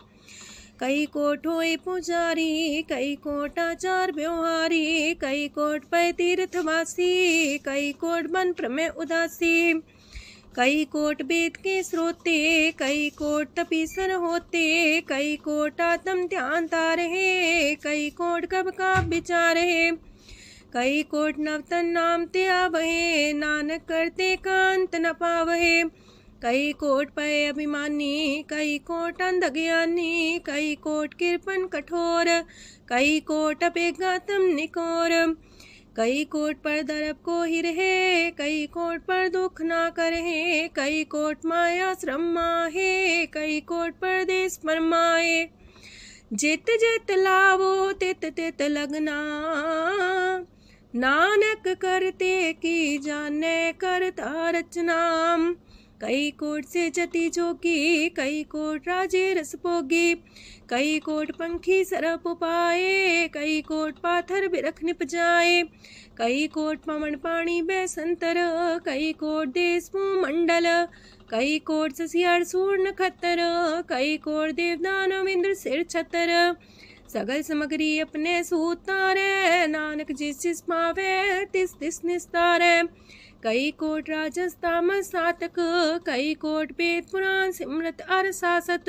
कई कोट होए पुजारी, कई कोट आचार व्यवहारी। कई कोट पै तीर्थवासी, कई कोट बन प्रमेय उदासी। कई कोट वेद के स्रोते, कई कोट तपीसर होते। कई कोट आत्म ध्यान तारहे, कई कोट कब का विचार है। कई कोट नवतन नाम ते आवहे, नानक करते कांत न पावहे। कई कोट पय अभिमानी, कई कोट अंधज्ञानी। कई कोट कृपन कठोर, कई कोट अपेगातम निकोर। कई कोट पर दरब को ही रहे, कई कोट पर दुख ना करहे। कई कोट माया श्रम माहे, कई कोट परदेश फरमाए। जित जित लावो तित तित लगना, नानक करते की जाने करता रचना। कई कोट से जति जोगी, कई कोट राजे रस भोगी। कई कोट पंखी सरप पाए, कई कोट पाथर बिरख निप जाए। कई कोट पवन पानी बैसंतर, कई कोट देश मंडल। कई कोट ससियार सूर नखत्तर, कई कोट देवदानव इंद्र सिर छतर। सगल समग्री अपने सूतारे, नानक जिस जिस पावे तिस तिस निस्तारे। कई कोट राजस तामस सातक, कई कोट वेद पुराण सिमरत अर सासत।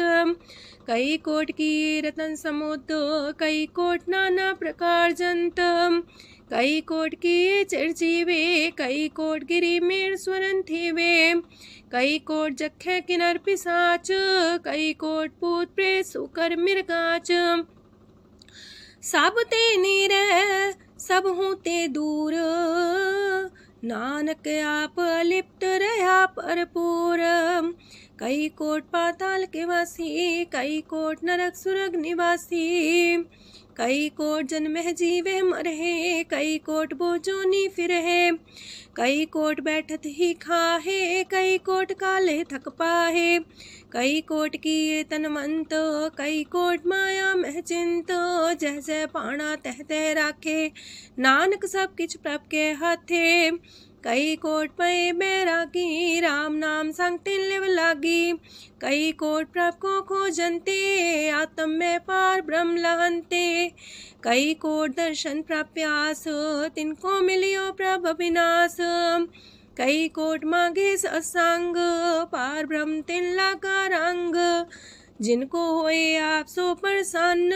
कई कोट की रतन समुद्र, कई कोट नाना प्रकार जंत। कई कोट की चिरजीवे, कई कोट गिरी मेर स्वरन थीवे। कई कोट जखे किनर पिसाच, कई कोट पूत प्रेत सुकर मिर्गाच। सब ते नीरे सब हूँ ते दूर, नानक आप लिप्त रहा भरपूर। कई कोट पाताल के वासी, कई कोट नरक सुरग निवासी। कई कोट जन्मह जीवे मरहे, कई कोट बोझोनी फिरहे। कई कोट बैठत ही खाहे, कई कोट काले थक पाहे। कई कोट किए तनमंत, कई कोट माया मह चिंत। जह जह पाणा तह तह राखे, नानक सब किछ प्रभ के हाथे। कई कोट पए बैरागी, राम नाम संग तिन लिव लागी। कई कोट प्रभ को खोजंते, आत्म में पार ब्रह्म लहंते। कई कोट दर्शन प्रप्यास, तिनको मिलियो प्रभ अविनाश। कई कोट मांगे सत्संग, पार ब्रह्म तिन लागा रंग। जिनको होए आप सो प्रसन्न,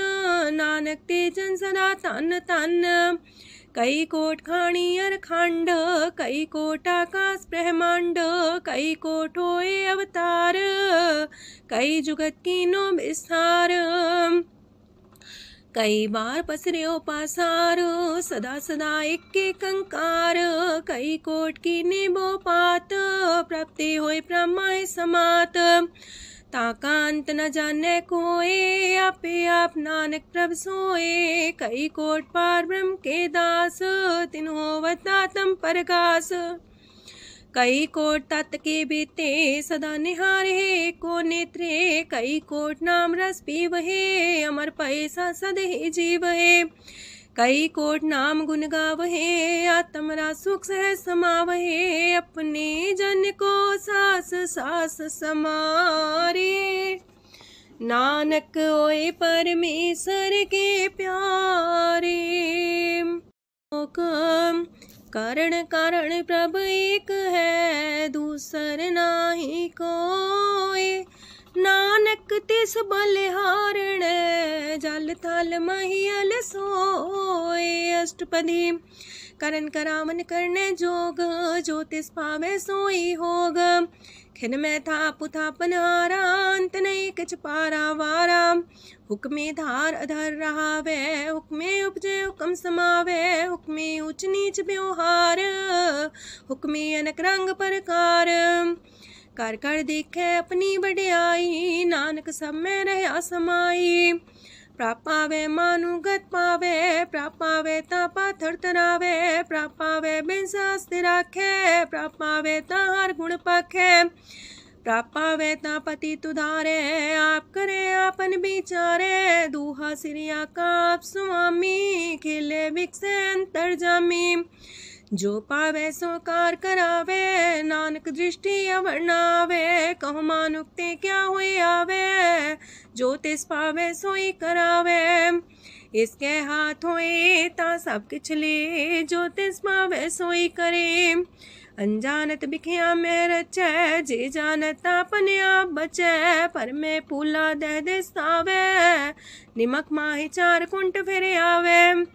नानक ते जन सदा तन तन। कई कोट खाणी अर खंड, कई कोट आकाश ब्रह्मांड। कई कोट होए अवतार, कई जुगत कीनो विस्तार। कई बार पसर्यो पासार, सदा सदा एक कंकार। कई कोट की निबो पात, प्राप्ति होए ब्रह्माय समात। ताकांत न जाने कोए, आपे आप नानक प्रभ सोए। कई कोट पार ब्रह्म के दास, तिन्हो वतातम परगास। कई कोट तत् के बीते सदा निहारे को नेत्रे, कई कोट नाम रस पीवहे अमर पैसा सदहि जीवहे। कई कोट नाम गुण गावहे आत्मरा सुख सह समावहे, अपने जन को सास सास समारे। नानक ओए परमेश्वर के प्यारे। करण कारण प्रभ एक है, दूसर नाही कोय। नानक तिस बलिहारण, जल थल महियल सोय। अष्टपदी। करण करावन करने जोग, जो तिस पावे सोई होग। खिन में था पुथापन हारा, अंत नहीं किछ पारा वारा। हुक्मे धार अधर रहावे, हुक्मे उपजे हुक्म समावे। हुक्मे ऊंच नीच व्यवहार, हुक्मे अनक रंग प्रकार। कर कर देखे अपनी बड़ियाई, नानक सब में रहा समाई। प्रापावे मानुगत पावे, प्रापावे ता पाथर तरावे। प्रापावे बिन शास्त्र राखे, प्रापावे ता हर गुण पाखे। प्रापावे ता पति तुधारे, आप करे आपन विचारे। दूहा सिरिया का आप स्वामी, खिले बिकसे अंतर जामी। जो पावे सो कार करावे, नानक दृष्टि अवर्णावे। कहो मानुक्ते क्या हुए आवे, जो तिस पावे सोई करावे। इसके हाथ होए ता सब किछ ले, जो तिस पावे सोई करे। अनजानत बिखिया में रचै, जे जानत अपने आप बचै। पर में पूला दे दिसावे, निमक माही चार कुंट फिर आवे।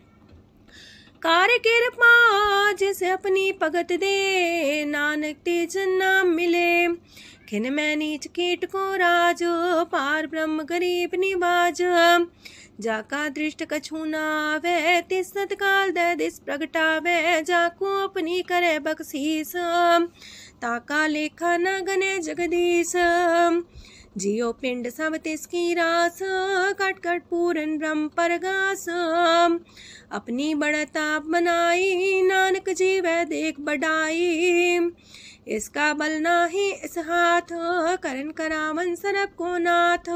कार कृपा जिसे अपनी भगत दे, नानक तेज नाम मिले। खिन में नीच कीट को राज, पार ब्रह्म गरीब निवाज। जाका दृष्ट कछु न आवे, तिस सतकाल दे दिस प्रगटावे। जाको अपनी करे बख्शीस, ताका लेखा न गने जगदीश। जियो पिंड सब तिसकी रास, कट कट पूरन ब्रह्म परगास। अपनी बढ़ता बनाई, नानक जीवै देख बढ़ाई। इसका बल नाही इस हाथ, करन करावन सरब को नाथ।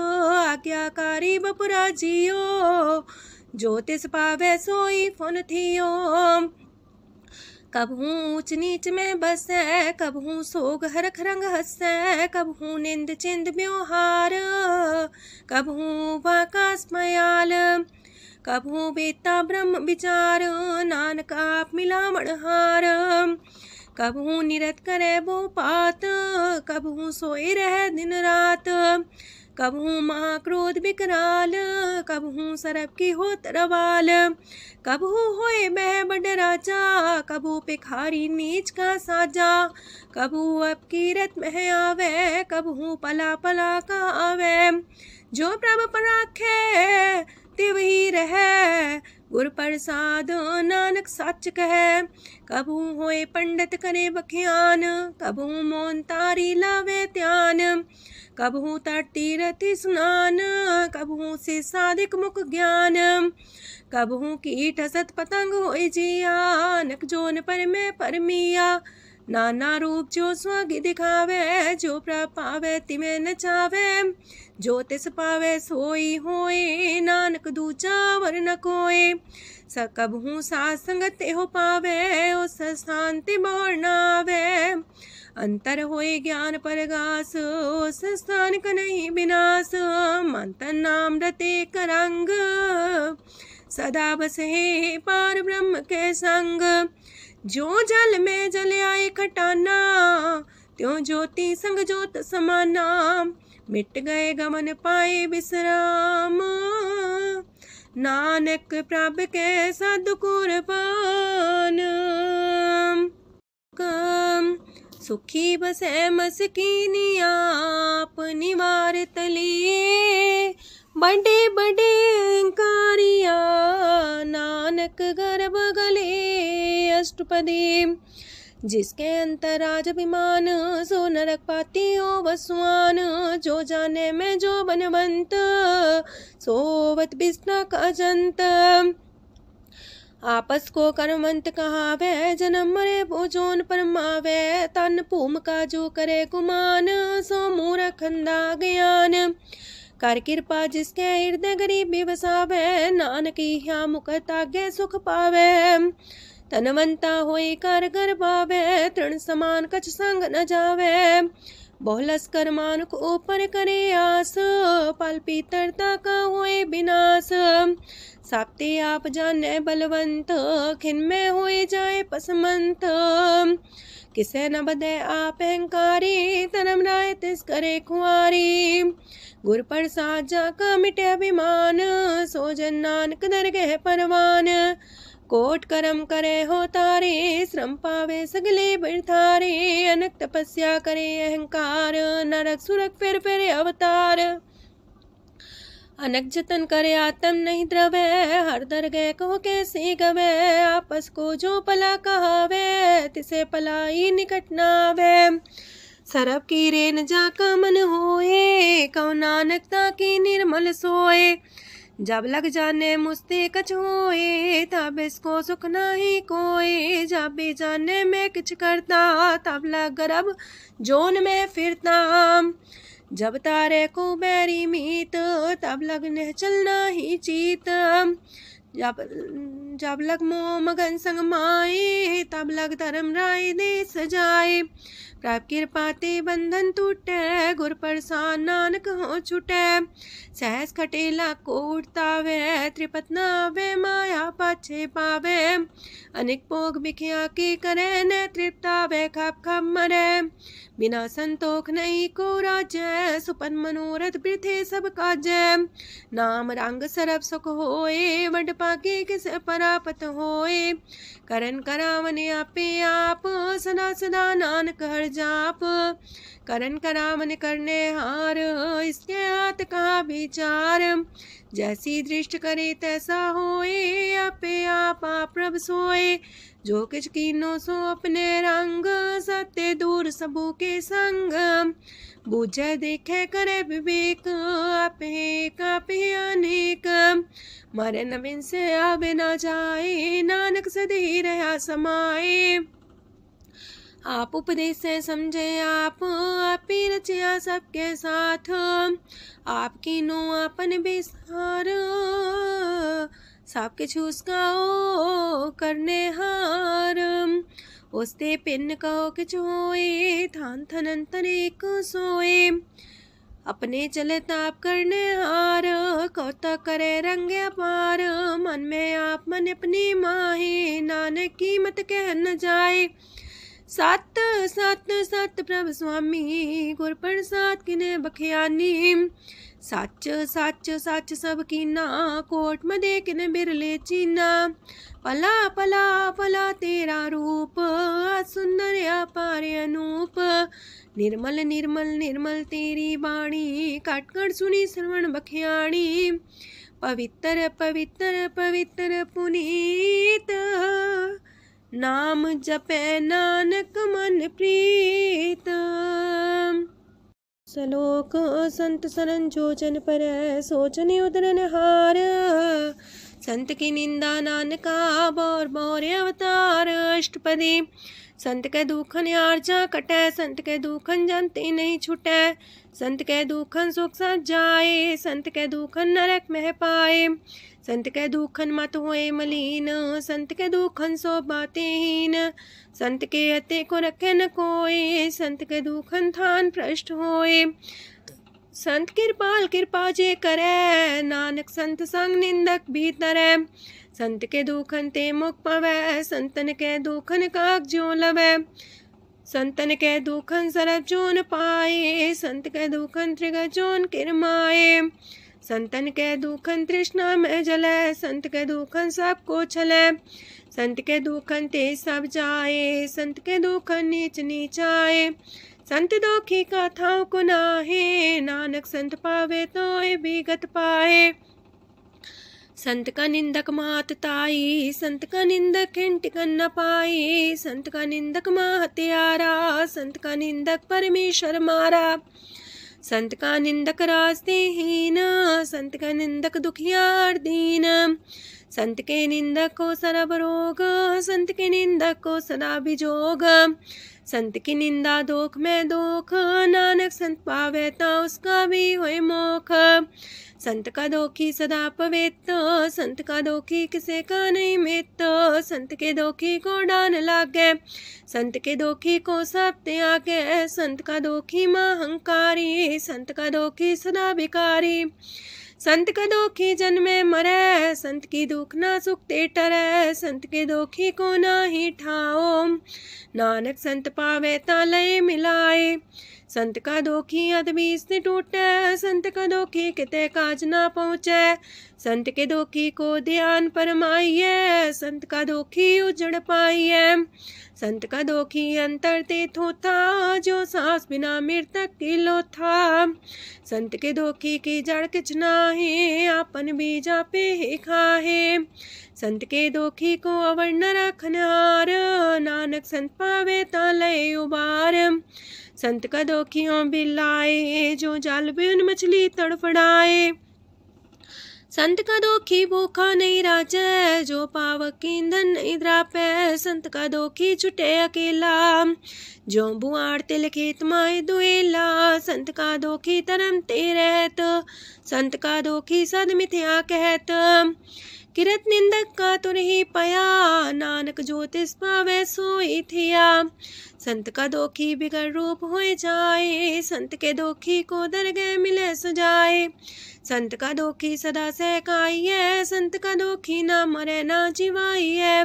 आज्ञाकारी बपुरा जियो, जो तिस पावे सोई फुन थियो। कबहू ऊंच नीच में बसै, कबहू सोग हरख रंग हंसै। कबहू निंद चिंद व्यवहार, कबहू वाकास मयाल। कबहू बेता ब्रह्म विचार, नानक आप मिलावण हार। कबहू निरत करे वो पात, कबहू सोए रह दिन रात। कबहू महाक्रोध विकराल, कबहू सरब की हो तरवाल। कबहू होए बह बड़ राजा, कबहू पिखारी नीच का साजा। कबहू अब कीरत में आवे, कबहू पला पला का आवे। जो प्रभ पर राखे तिव ही रहे, गुर प्रसाद नानक सच कहे। कबहू होए पंडित करे बख्यान, कबहू मौन तारी लावे ध्यान। कबहू तट तीरथि स्नान, कबहू से साधिक मुख ज्ञान। कबहू कीट असत पतंग होए जिया, नक जोन पर में परमिया। नाना रूप जो स्वागी दिखावे, जो प्रभ पावे तिमें नचावे। जो तिस पावे सोई होए, नानक दूजा वर न कोय। सकबहू साध संगत हो पावे, उस शांति मोर नावे। अंतर होए ज्ञान परगास, उस स्थान का नहीं विनाश। मंतन नाम रते करंग, सदा बसे पार ब्रह्म के संग। जो जल में जल आए खटाना, त्यों ज्योति संग ज्योत समाना। मिट गए गमन पाए विश्राम, नानक प्रभ के सद कुर्बान। सुखी बसे मस्कीनिया, अपनी वार तलिए। बड़े बड़े कारिया, नानक गर्भ गले। अष्टपदी। जिसके अंतराज अभिमान, सो नरक पाती हो वसवान। जो जाने में जो बनवंत, सोवत बिस्ना का जंत। आपस को कर्मंत कहावे, जन्म मरे भोजोन परमावे। तन भूम का जो करे गुमान, सो मूरख अंधा ज्ञान। कर कृपा जिसके हृदय गरीबी बसावे, नानक ह्या मुख तागे सुख पावे। तनवंता होई कर घर पावे, तृण समान कछ संग न जावे। बहुलस कर मानुक ऊपर करे आस, पल पीतरता का होए विनाश। साप्ते आप जाने बलवंत, खिन में होए जाए पसमंत। किसे न बदे आप अहंकारी, धर्म राय तिस करे खुआरी। गुर प्रसाद जाका मिटे अभिमान, सो जन नानक दरगह परवान। कोट करम करे हो तारे, श्रम पावे सगले बिरथारे। अनक तपस्या करे अहंकार, नरक सुरक फिर अवतार। अनक जतन करे आत्म नहीं द्रवे, हर दरगह को कैसे गवे। आपस को जो पला कहावे, तिसे पलाई निकट नावे। सरब की रेन जाका मन होए, कौ नानकता की निर्मल सोए। जब लग जाने मुझते कछ होए, तब इसको सुख नाही कोई। जब भी जाने में किछ करता, तब लग गर्भ जोन में फिरता। जब तारे को बैरी मीत, तब लगने चलना ही चीत। जब लग मोह मगन संग माए, तब लग धर्म राय दे सजाए। प्रभ कृपा ते बंधन टूटे, गुर प्रसाद नानक हो छूटे। सहस खटेला को उठतावे, त्रिपत नावे माया पाछे पावे। अनेक भोग बिखिया की करे, न तृप्तावे खप खप मरे। बिना संतोख नहीं को राजै, सुपन मनोरथ वृथे सब काजै। नाम रंग सरब सुख होए, वड पाके किस परापत होए। करन करावन आपे आप, सदा सदा नानक हर जाप। करन करावन करने हार, इसके हाथ का विचार। जैसी दृष्ट करे तैसा होए, आपे आप प्रभ सोए। जो किछ कीनो सो अपने रंग, सत्य दूर सबू के संग। बूझे देखे करे विवेक, आपे अनेक। मरे नवीन से आवे न जाए, नानक सदी रहा समाए। आप उपदेश से समझे आप ही रचिया सबके साथ। आपकी नो आपन बेसार, सब किछु उसका ओ करने हार। उसते पिन कहो किछु होए, थान थन अंतर एक सोए। अपने चले ताप करने हार, कौतक करे रंग अपार। मन में आप मन अपनी माहे, नानक की मत कह न जाए। सत सत सत प्रभ स्वामी, गुर प्रसाद किने बखियानी। सच सच सच सब कीना, कोट मदे किने बिरले चीना। पला पला पला तेरा रूप, सुंदर अपार अनूप। निर्मल निर्मल निर्मल तेरी बाणी, काटकर सुनी श्रवण बखियाणी। पवित्र पवित्र पवित्र पुनीत, नाम जपे नानक मन प्रीत। सलोक संत सरन जोजन पर, सोचन उदरन हार। संत की निंदा नानका, बौर बौर अवतार। अष्टपदी संत के दुखन आर्जा कटै, संत के दुखन जानते नहीं छुटै। संत के दुखन सुख सज जाए, संत के दुखन नरक मह पाए। संत के दुखन मत होए मलीन, संत के दुखन सो बातें हीन। संत के अते को रखे न कोई, संत के दुखन थान भ्रष्ट होए। संत कृपाल कृपा जे करे, नानक संत संग निंदक भीतरै। संत के दुखन ते मुख पवै, संतन के दुखन काग जो लवै। संतन के दुखन सरब जोन पाए, संत के दुखन त्रिगत जोन किरमाए। संतन के दुखन तृष्णा में जले, संत के दुखन सबको छले। संत के दुखन ते सब जाए, संत के दुखन नीच नीचाए। संत दोखी का थाव को नाहे, नानक संत पावे तो विगत पाए। संत का निंदक मात ताई, संत का निंदक हिंटिकन न पाई। संत का निंदक माँ हत्यारा, संत का निंदक परमेश्वर मारा। संत का निंदक रास्ते हीन, संत का निंदक दुखियार दीन। संत के निंदक को सरब रोग, संत के निंदक को सदा बिजोग। संत की निंदा दोख में दोख, नानक संत पावे ता उसका भी होए मोख। संत का दोखी सदा पवित्र, संत का दोखी किसे का नहीं मित। संत के दोखी को डान लागे, संत के दोखी को सब त्यागे। संत का दोखी महंकारी, संत का दोखी सदा भिकारी। संत का दोखी जन्मे मरे, संत की दुख ना सुख ते टरे। संत के दोखी को ना ही ठाओ, नानक संत पावे ता लय मिलाए। संत का दोखी अदबीस ने टूटे, संत का दोखी किते काज ना पहुँचे। संत के दोखी को ध्यान परमाइए, संत का दोखी उजड़ पाइए। संत का दोखी अंतर ते थोथा, जो सांस बिना मृतक की लोथा। संत के दोखी की जड़ किछ नाहे, आपन बीजा पे ही खाहे। संत के दोखी को अवर न रखनार, नानक संत पावे ता लय उबार। संत का दोखियों बिलाए, जो जाल बिन मछली तड़फड़ाए। संत का दोखी भूखा नहीं राजे, जो पावक ईंधन नहीं द्रापे। संत का दोखी छुटे अकेला, जो बुआड़ तिल खेत माए दुएला। संत का दोखी तरम ते रहत, संत का दोखी सद मिथ्या कहत। किरत निंदक का तुर ही पया, नानक जो तिस पावे सोई थिया। संत का दोखी बिगड़ रूप होए जाए, संत के दोखी को दरगह मिले सजाए। संत का दोखी सदा सहकाइए, संत का दोखी ना मरे ना जिवाइए।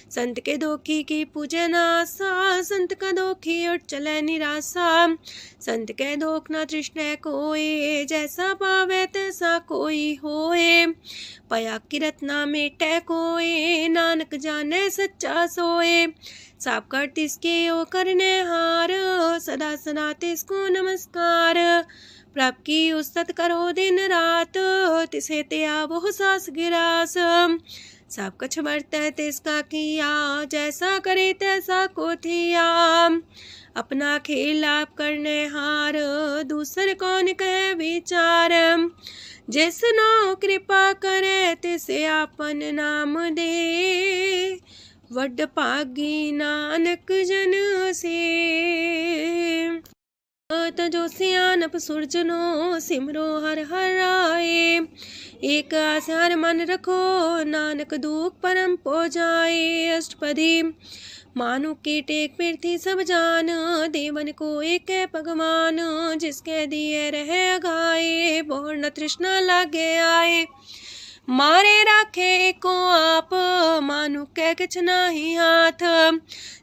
संत के दोखी की पूजे ना आशा, संत का दोखी उठ चले निराशा। संत के दोख ना तृष्णा कोई, जैसा पावे तैसा कोई होए। पया किरत ना मेटे कोई, नानक जाने सच्चा सोए। साप कर तिसके ओ करने हार, सदा सदा तिसको नमस्कार। प्रभ की उस्तत करो दिन रात, तिसे त्या बहु सास गिरास। सब कछ बरतै तिसका किया, जैसा करे तैसा को थिया। अपना खेल आप करने हार, दूसर कौन कहे विचार। जिसनो कृपा करे तिसे आपन नाम दे, वड पागी नानक जन से। तजो सियानप सुरजनो, सिमरो हर हर आए। एक आसार मन रखो, नानक दुख परम पो जाए। अष्टपदी मानु की टेक पृथ्वी सब जान, देवन को एक है भगवान। जिसके दिए रहे अघाए, बोर न तृष्णा लागे आए। मारे राखे को आप, मानु के किछ नाही हाथ।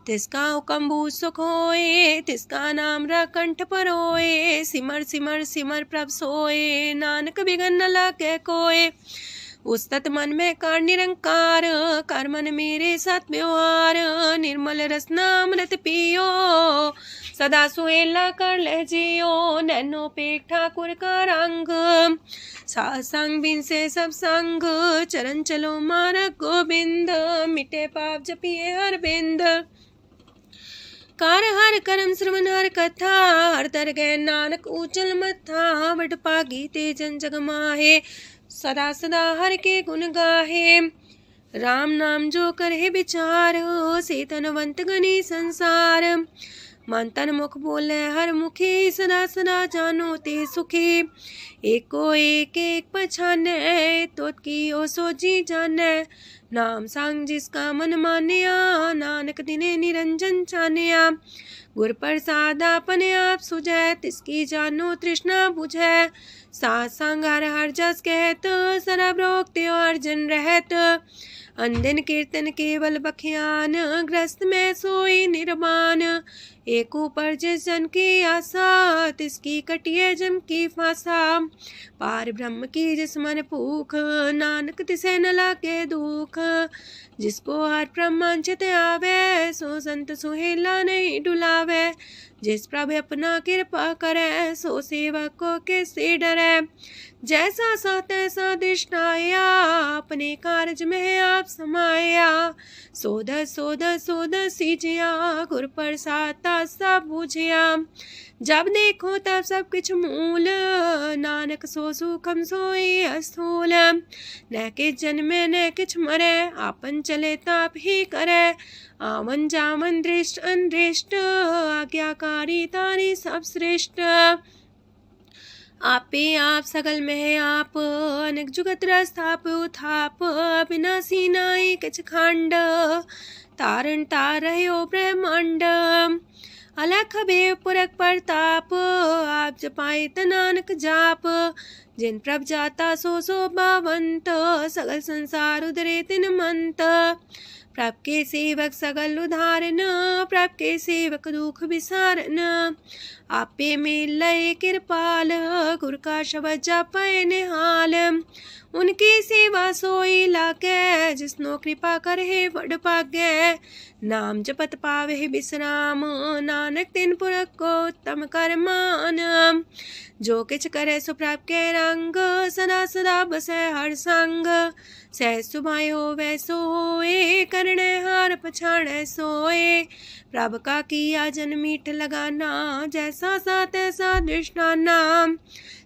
तिसका हुक्म सुख होए, तिसका नाम कंठ पर होए। सिमर सिमर सिमर प्रभ सोए, नानक बिगन न लागे कोय। उस्तत मन में कर निरंकार, कर मन मेरे साथ व्यवहार। निर्मल रसना अमृत पियो, सदा सुहेला कर ले जियो। नैनो पेट ठाकुर का रंग, सासंग बिन से सब संग। चरण चलो मार्ग गोविंद, मिटे पाप जपिए हर बिंद। कार हर करम श्रवण हर कथा, हर तर गए नानक ऊचल मथा। बट पागी तेजन जग माहे, सदा सदा हर के गुण गाहे। राम नाम जो करे विचार, से तनवंत गनी संसार। मन तन मुख बोले हर मुखी, सदा सदा जानो ते सुखी। एको एक एक पछाने, तो की ओ सोची जाने। नाम सांग जिसका मन मानिया, नानक दिने निरंजन छानिया। गुर प्रसाद अपने आप सुझै, तिसकी जानो तृष्णा बुझै। सात संग हर हर जस कहत, सरब रोग त्यो अर्जन रहत। अंदिन कीर्तन केवल बख्यान, ग्रस्त में सोई निर्वाण। एक ऊपर जिस जन की आशा, तिसकी कटिए जम की फांसा। पार ब्रह्म की जिस मन भूख, नानक तिसे न लागे दुख। जिसको हर ब्रह्मांचित आवे, सो संत सुहेला नहीं डुलावे। जिस प्रभु अपना कृपा करे, सो सेवक को किससे डरे। जैसा सा तैसा दृष्टाया, अपने कारज में आप समाया। सोध सोध सोध सीजिया, गुर प्रसाद सब बूझिया। जब देखो तब सब कुछ मूल, नानक सो सुखम सोई अस्थूल। न किछ जन्मे न किछ मरे, आपन चले ताप ही करे। आवन जावन दृष्ट अनदृष्ट, आज्ञाकारी तारी सब श्रेष्ठ। आपे आप सगल में आप, अनेक जुगत रस्थाप उथाप। अविनाशी नाई किछ खंड, तारण तार रह्यो ब्रह्मांड। अलख बेव पुरख प्रताप, आप जपाए त नानक जाप। जिन प्रभ जाता सो शोभावंत, सगल संसार उधरे तिन मंत। प्रभ के सेवक सगल उधारन, प्रभ के सेवक दुख विसारन। आपे में लय कृपाल, गुर का शब्द जपै निहाल। उनकी सेवा सोई लागे, जिसनो कृपा करे बड़ पागे। नाम जपत पावे विश्राम, नानक तिन पुरख को उत्तम कर मान। जो किछ करे सो प्रभ के रंग, सदा सदा बसै हर संग। सहज सुभाय होवै सो होए, करणे हार पछाड़ै सोए। प्रभ का किया जन मीठ लगाना, जैसा सा तैसा दृष्टाना।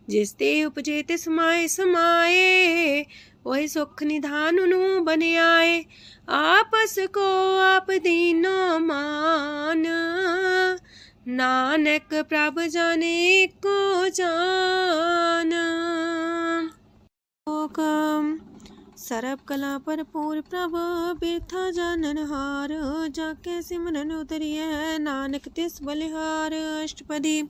जिस ते उपजे तिस माए समाए, वही सुख निधान उनु बन आए। आपस को आप दीनो मान, नानक प्रभ जाने को जान। सर्व कला भरपूर प्रभ, बिरथा जानन हार। जाके सिमरन उतरिए, नानक तिस बलिहार। अष्टपदी।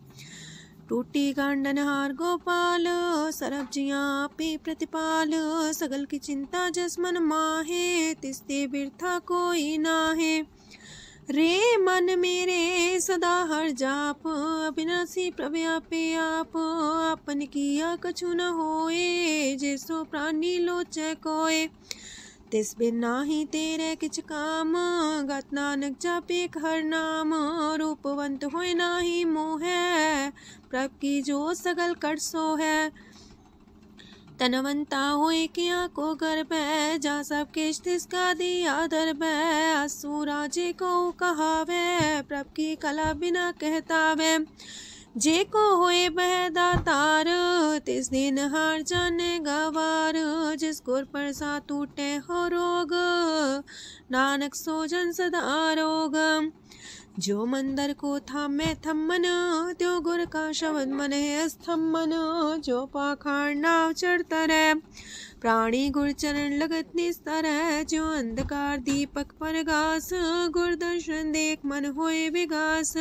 टूटी गांडन हार गोपाल, सरब जियां पे प्रतिपाल। सगल की चिंता जस मन माहे, तिसते बिरथा कोई नाहे। रे मन मेरे सदा हर जाप, अविनाशी प्रभु आपे आप। आपन किया कछु न होए, जैसो प्राणी लोचै कोय। तिस बिन नाही तेरे किछ काम, गत नानक जापे हर नाम। रूपवंत होय नाही मोह, प्रभ की जो सगल कर सो है। तनवंता होए किया को गर्भ, जा सब किछ तिसका दिया दर्ब। असु राजे को कहावे, प्रभ की कला बिना कहतावे। जे को होए बह दातार, तिस दिन हार जाने गवार। जिस गुर प्रसाद टूटे हो रोग, नानक सो जन सदा रोग। जो मंदर को थामे थम्मन, त्यो गुर का शब्द मन है स्तंभन। जो पाखार नाव चढ़ता रहे, प्राणी गुर चरण लगत निस्तर है। जो अंधकार दीपक पर घास, गुर दर्शन देख मन होए विगास।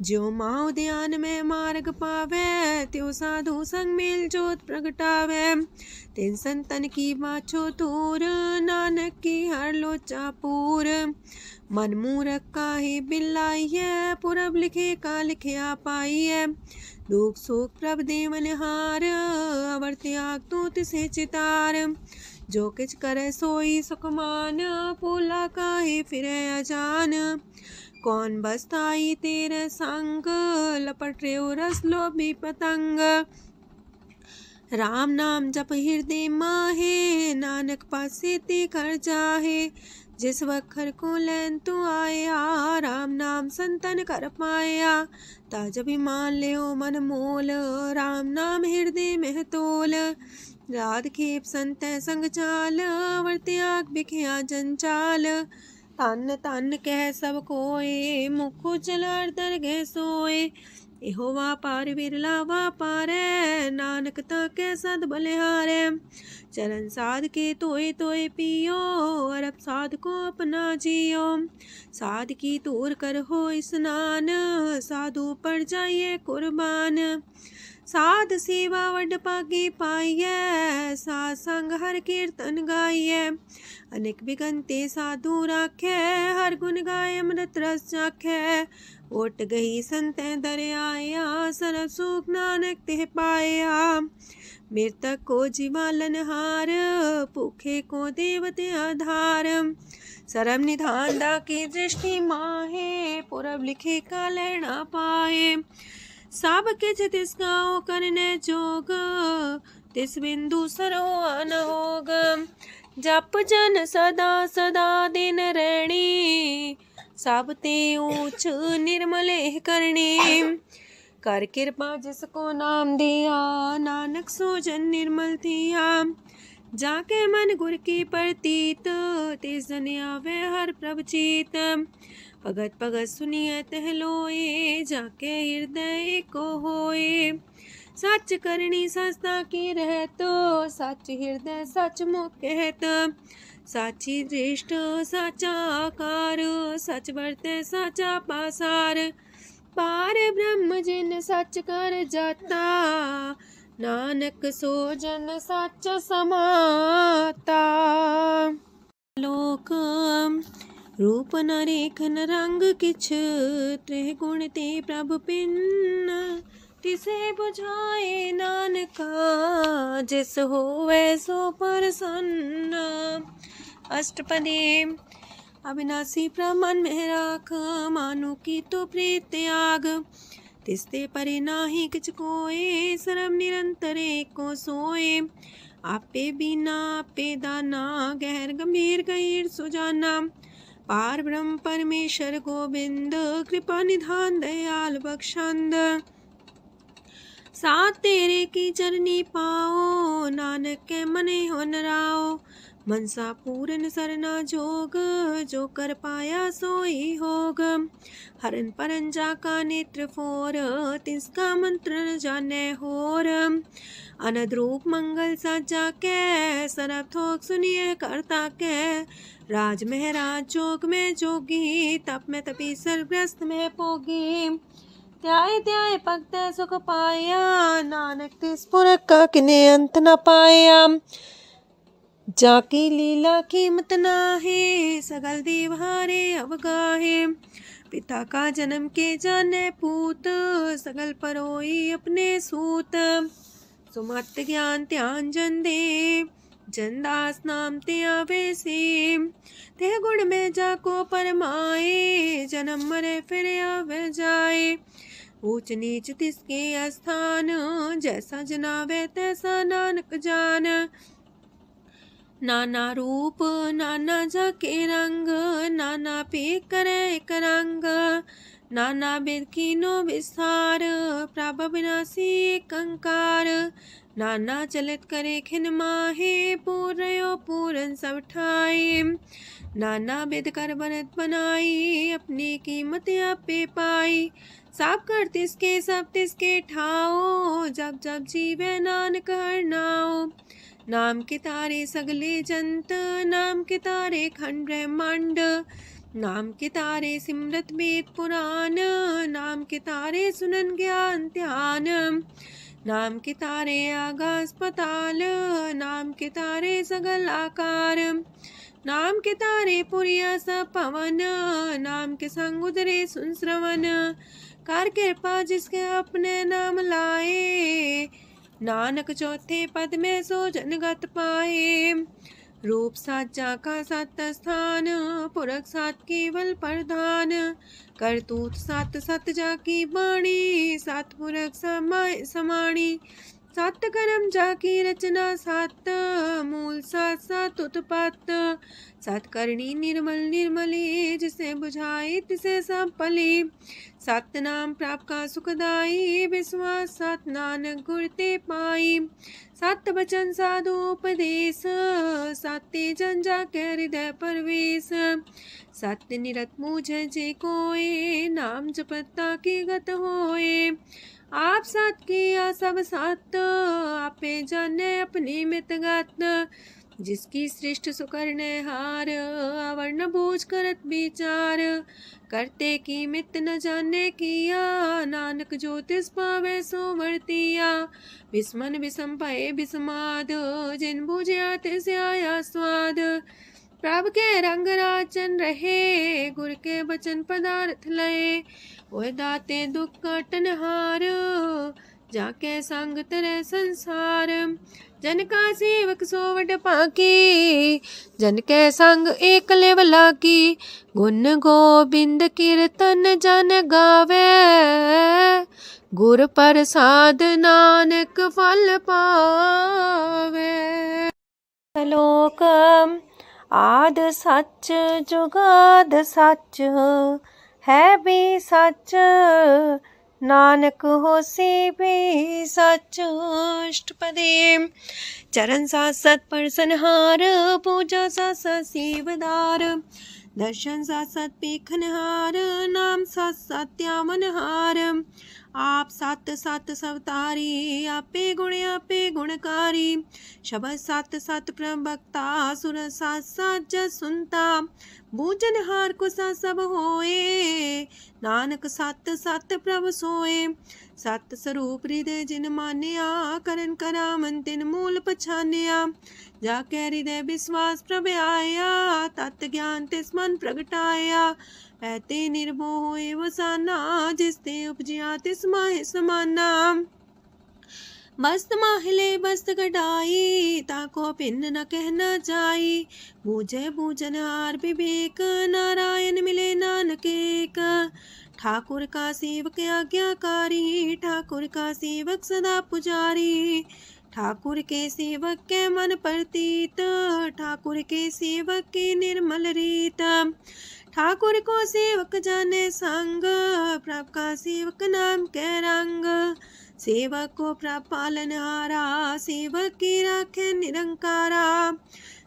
जो माओ ध्यान में मार्ग पावे, त्यो साधु संग मेल जोत प्रगटावे। तिन संतन की बाछो तूर, नानक की हर लोचा पूर। मन मूरख काहे बिलाइए, पुरब लिखे का लिखिया पाइए। दुख सुख प्रभ देवन हार, अवर त्याग तू तिसे चितार। जो किछ करे सोई सुखमान, पोला काहे फिरे अजान। कौन बसताई तेरे संग, लपट रे रस लोभी पतंग। राम नाम जप हृदय माहे, नानक पासे ते कर जाहे। जिस वखर को लैन तू आया, राम नाम संतन कर पाया। ताज अभिमान ले मन मोल, राम नाम हृदय में तोल। राध खेप संत संग चाल, अवर त्याग बिखिया जंचाल। तन तन कह सब कोय, मुख उजल दरगह सोए। एहो वापार विरला वापारै, नानक ताके सद बलिहारै। चरण साध के तोय तोय पियो, अरब साध को अपना जियो। साध की तूर कर हो स्नान, साधु पर जाइए कुर्बान। साध सेवा वड पागे पाइए, साध संग हर कीर्तन गाइए। अनेक बिगंते साधु राखे, हर गुण गाय अमृत रस चाखे। ओट गई संत दर आया, सरब सुख नानक तिह पाया। मृतक को जीवालन हार, भूखे को देवते आधार। सरम निधान दा की दृष्टि माहे, पूरब लिखे का लेना पाए। सब किछ तिस गाओ करने जोग, तिस बिंदु सरो अनहोग। जप जन सदा सदा दिन रैणी, सब ते ऊंच निर्मले करणी। कर कृपा जिसको नाम दिया, नानक सो जन निर्मल थिया। जाके मन गुर की प्रतीत, तिस जन आवे हर प्रभ चीत। भगत भगत सुनिए तह लोए, जाके हृदय को होए। सच करनी सस्ता की रहत, सच हृदय सच मुख कहत। साची दृष्ट साचा आकार, सच बरते साचा पासार। पार ब्रह्म जिन सच कर जाता, नानक सो जन सच समाता। लोक रूप न रेखन रंग किछ, त्रिह गुण ते प्रभु पिन। तिसे बुझाए नानका, जिस होवे सो प्रसन्न। अष्टपदी। अविनाशी प्रमन में राख, मानो की तो प्रीत त्याग। तिसते परे नाही किछ कोय, सरम निरंतर एको सोए। आपे बिना आपे दाना, गहर गंभीर गहीर सुजाना। पार ब्रह्म परमेश्वर गोविंद, कृपा निधान दयाल बख्शंद। साथ तेरे की चरनी पाओ, नानक के मने हो नराओ। मनसा पूरन सरना जोग, जो कर पाया सोई होग। हरन परन जाका नेत्र फोर, तिसका मंत्र न जाने होर। अनद रूप मंगल साजा के, सरब थोक सुनिए करता के। राज महराज जोग में जोगी, तप में तपी सर्वग्रस्त में पोगी। त्याय त्याय पगते सुख पाया, नानक तिस पुरख का किने अंत न पाया। जाकी लीला कीमत नाहे, सगल देव हारे अवगाहे। पिता का जन्म के जाने पूत, सगल परोई अपने सूत। सुमत ज्ञान ध्यान जन दे, जनदास नाम ते आवे से। ते गुण में जाको परमाए, जन्म मरे फिर आवे जाए। ऊंच नीच तिसके स्थान, जैसा जनावे तैसा नानक जान। नाना रूप नाना जाके रंग, नाना पे करे एक रंग। नाना विध कीनो विस्तार, प्रभ विनाशी एक अंकार। नाना चलित करे खिन माहे, पूर्यो पूरन सब ठाए। नाना विध कर बनत बनाई, अपनी कीमत आपे पाई। सब कर तिसके सब तिसके ठाओ, जब जब जीवे नानक हर नाओ। नाम के तारे सगले जंत, नाम के तारे खंड ब्रह्मांड। नाम के तारे सिमरत वेद पुराण, नाम के तारे सुनन ज्ञान ध्यान। नाम के तारे आकाश पाताल, नाम के तारे सगल आकार। नाम के तारे पुरिया सब पवन, नाम के संग उदरे सुन श्रवण। कर कृपा जिसके अपने नाम लाए, नानक चौथे पद में सो जनगत पाए। रूप साचा का सत स्थान, पुरख सात केवल प्रधान। करतूत सात सत जाकी बाणी, सात पुरख समाय समाणी। सात कर्म जाकी रचना सात, मूल सात सात उत्पत्त। सात करणी निर्मल निर्मली, जिसे बुझाई तिसे सब पली। सत नाम प्राप का सुखदाई, विश्वास सत नानक गुर ते पाई। सत बचन साधु उपदेश, सत्य जन जाके हृदय परवेश। सत्य निरत मुझे जे कोय, नाम जपता की गत होए। आप सत किया सब सत, आपे जाने अपनी मित गत। जिसकी सृष्टि सुकरने हार, अवर्ण बूझ करत विचार। करते की मित न जाने किया, नानक जो तिस पावे सो वर्तिया। विस्मन विषम भये विस्माद, जिन बुझिया तिस आया स्वाद। प्रभ के रंग राचन रहे, गुर के बचन पदार्थ लये। ओए दाते दुख काटन हार, जाके संग तरे संसार। जन का सेवक सोवट पाकी, जन के संग एक लेवला की। गुण गोबिंद कीर्तन जन गावे, गुर प्रसाद नानक फल पावे। श्लोक आद सच जुगाद सच, है भी सच नानक होसी भी सच। अष्टपदी चरण साथ सत परसनहार, पूजा साथ साथ सेवदार। दर्शन साथ साथ पेखनहार, नाम साथ साथ त्यामनहार। आप सत सत सवतारी, आपे गुणकारी। शबद सत सत प्रवक्ता, सुर साथ साथ जस सुनता। बूझनहार को सा सब होए, नानक सत सत प्रभ सोए। सत स्वरूप हृदय जिन मानिया, करन करामन तिन मूल पछानिया। जाके हृदय विश्वास प्रभ आया, तत् ज्ञान तिस मन प्रगटाया। ऐते निर्भो होए वसाना, जिसते उपजिया तिस माहि समाना। बस्त माहिले बस्त कटाई, ताको भिन्न न कहना जाई। बूझे बूझनहार विवेक, नारायण मिले नानक एक। ठाकुर का सेवक आज्ञाकारी, ठाकुर का सेवक सदा पुजारी। ठाकुर के सेवक के मन प्रतीत, ठाकुर के सेवक की निर्मल रीत। ठाकुर को सेवक जाने संग, प्रभ का सेवक नाम के रंग। सेवक को प्रभ पालनहारा, सेवक की राखे निरंकारा।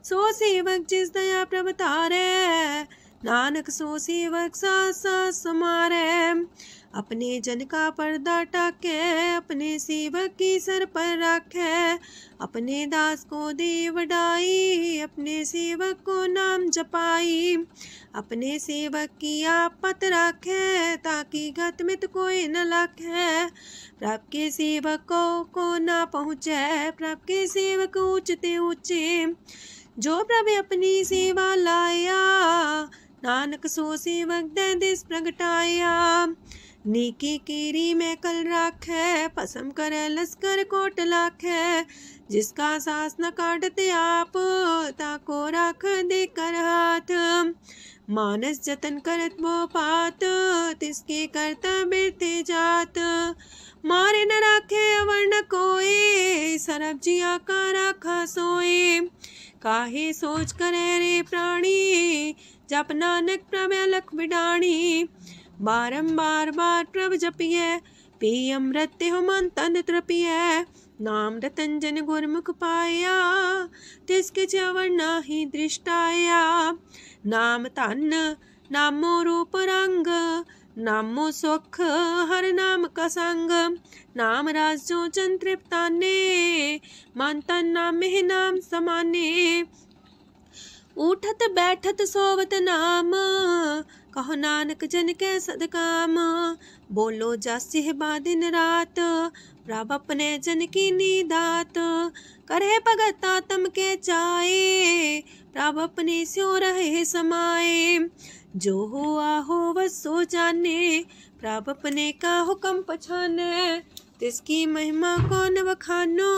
सो सेवक जिस दया प्रभ तारे, नानक सो सेवक साथ साथ समारे। अपने जन का पर्दा टाके, अपने सेवक की सर पर रखे। अपने दास को दे वडाई, अपने सेवक को नाम जपाई। अपने सेवक की आपत राखे, ताकि गत मित कोई न लाखे। प्रभ के सेवकों को ना पहुँचे, प्रभ के सेवक ऊंचते ऊंचे। जो प्रभु अपनी सेवा लाया, नानक सो सेवक दे दिस प्रगटाया। नीकी कीरी में कल राखे, पसम करे लश्कर कोट लाखे। जिसका सास न काटते आप, ताको राख दे कर हाथ। मानस जतन करत वो पात, तिसके करता बिरते जात। मारे न राखे अवर न कोई, सरब जिया का राखा सोए। काहे सोच करे रे प्राणी, जप नानक प्रभ अलख बिडाणी। बारंबार बार प्रभ जपिए, पी अमृत हो मन तन तृपिए। नाम रतन जन गुरमुख पाया, तिसके चवर नाही दृष्टाया। नाम धन नामो रूप रंग, नामो सुख हर नाम का संग। नाम राज जो जन तृप्ताने, मन तन नाम में नाम समाने। उठत बैठत सोवत नाम, कहो नानक जन के सदकाम। बोलो जस बा दिन रात, प्रभ अपने जन की नीदात। करे भगत आत्म के चाए, प्रभ अपने स्यो रहे समाए। जो हुआ हो वसो जाने, प्रभ अपने का हुक्म पछाने। तिसकी महिमा कौन बखानो,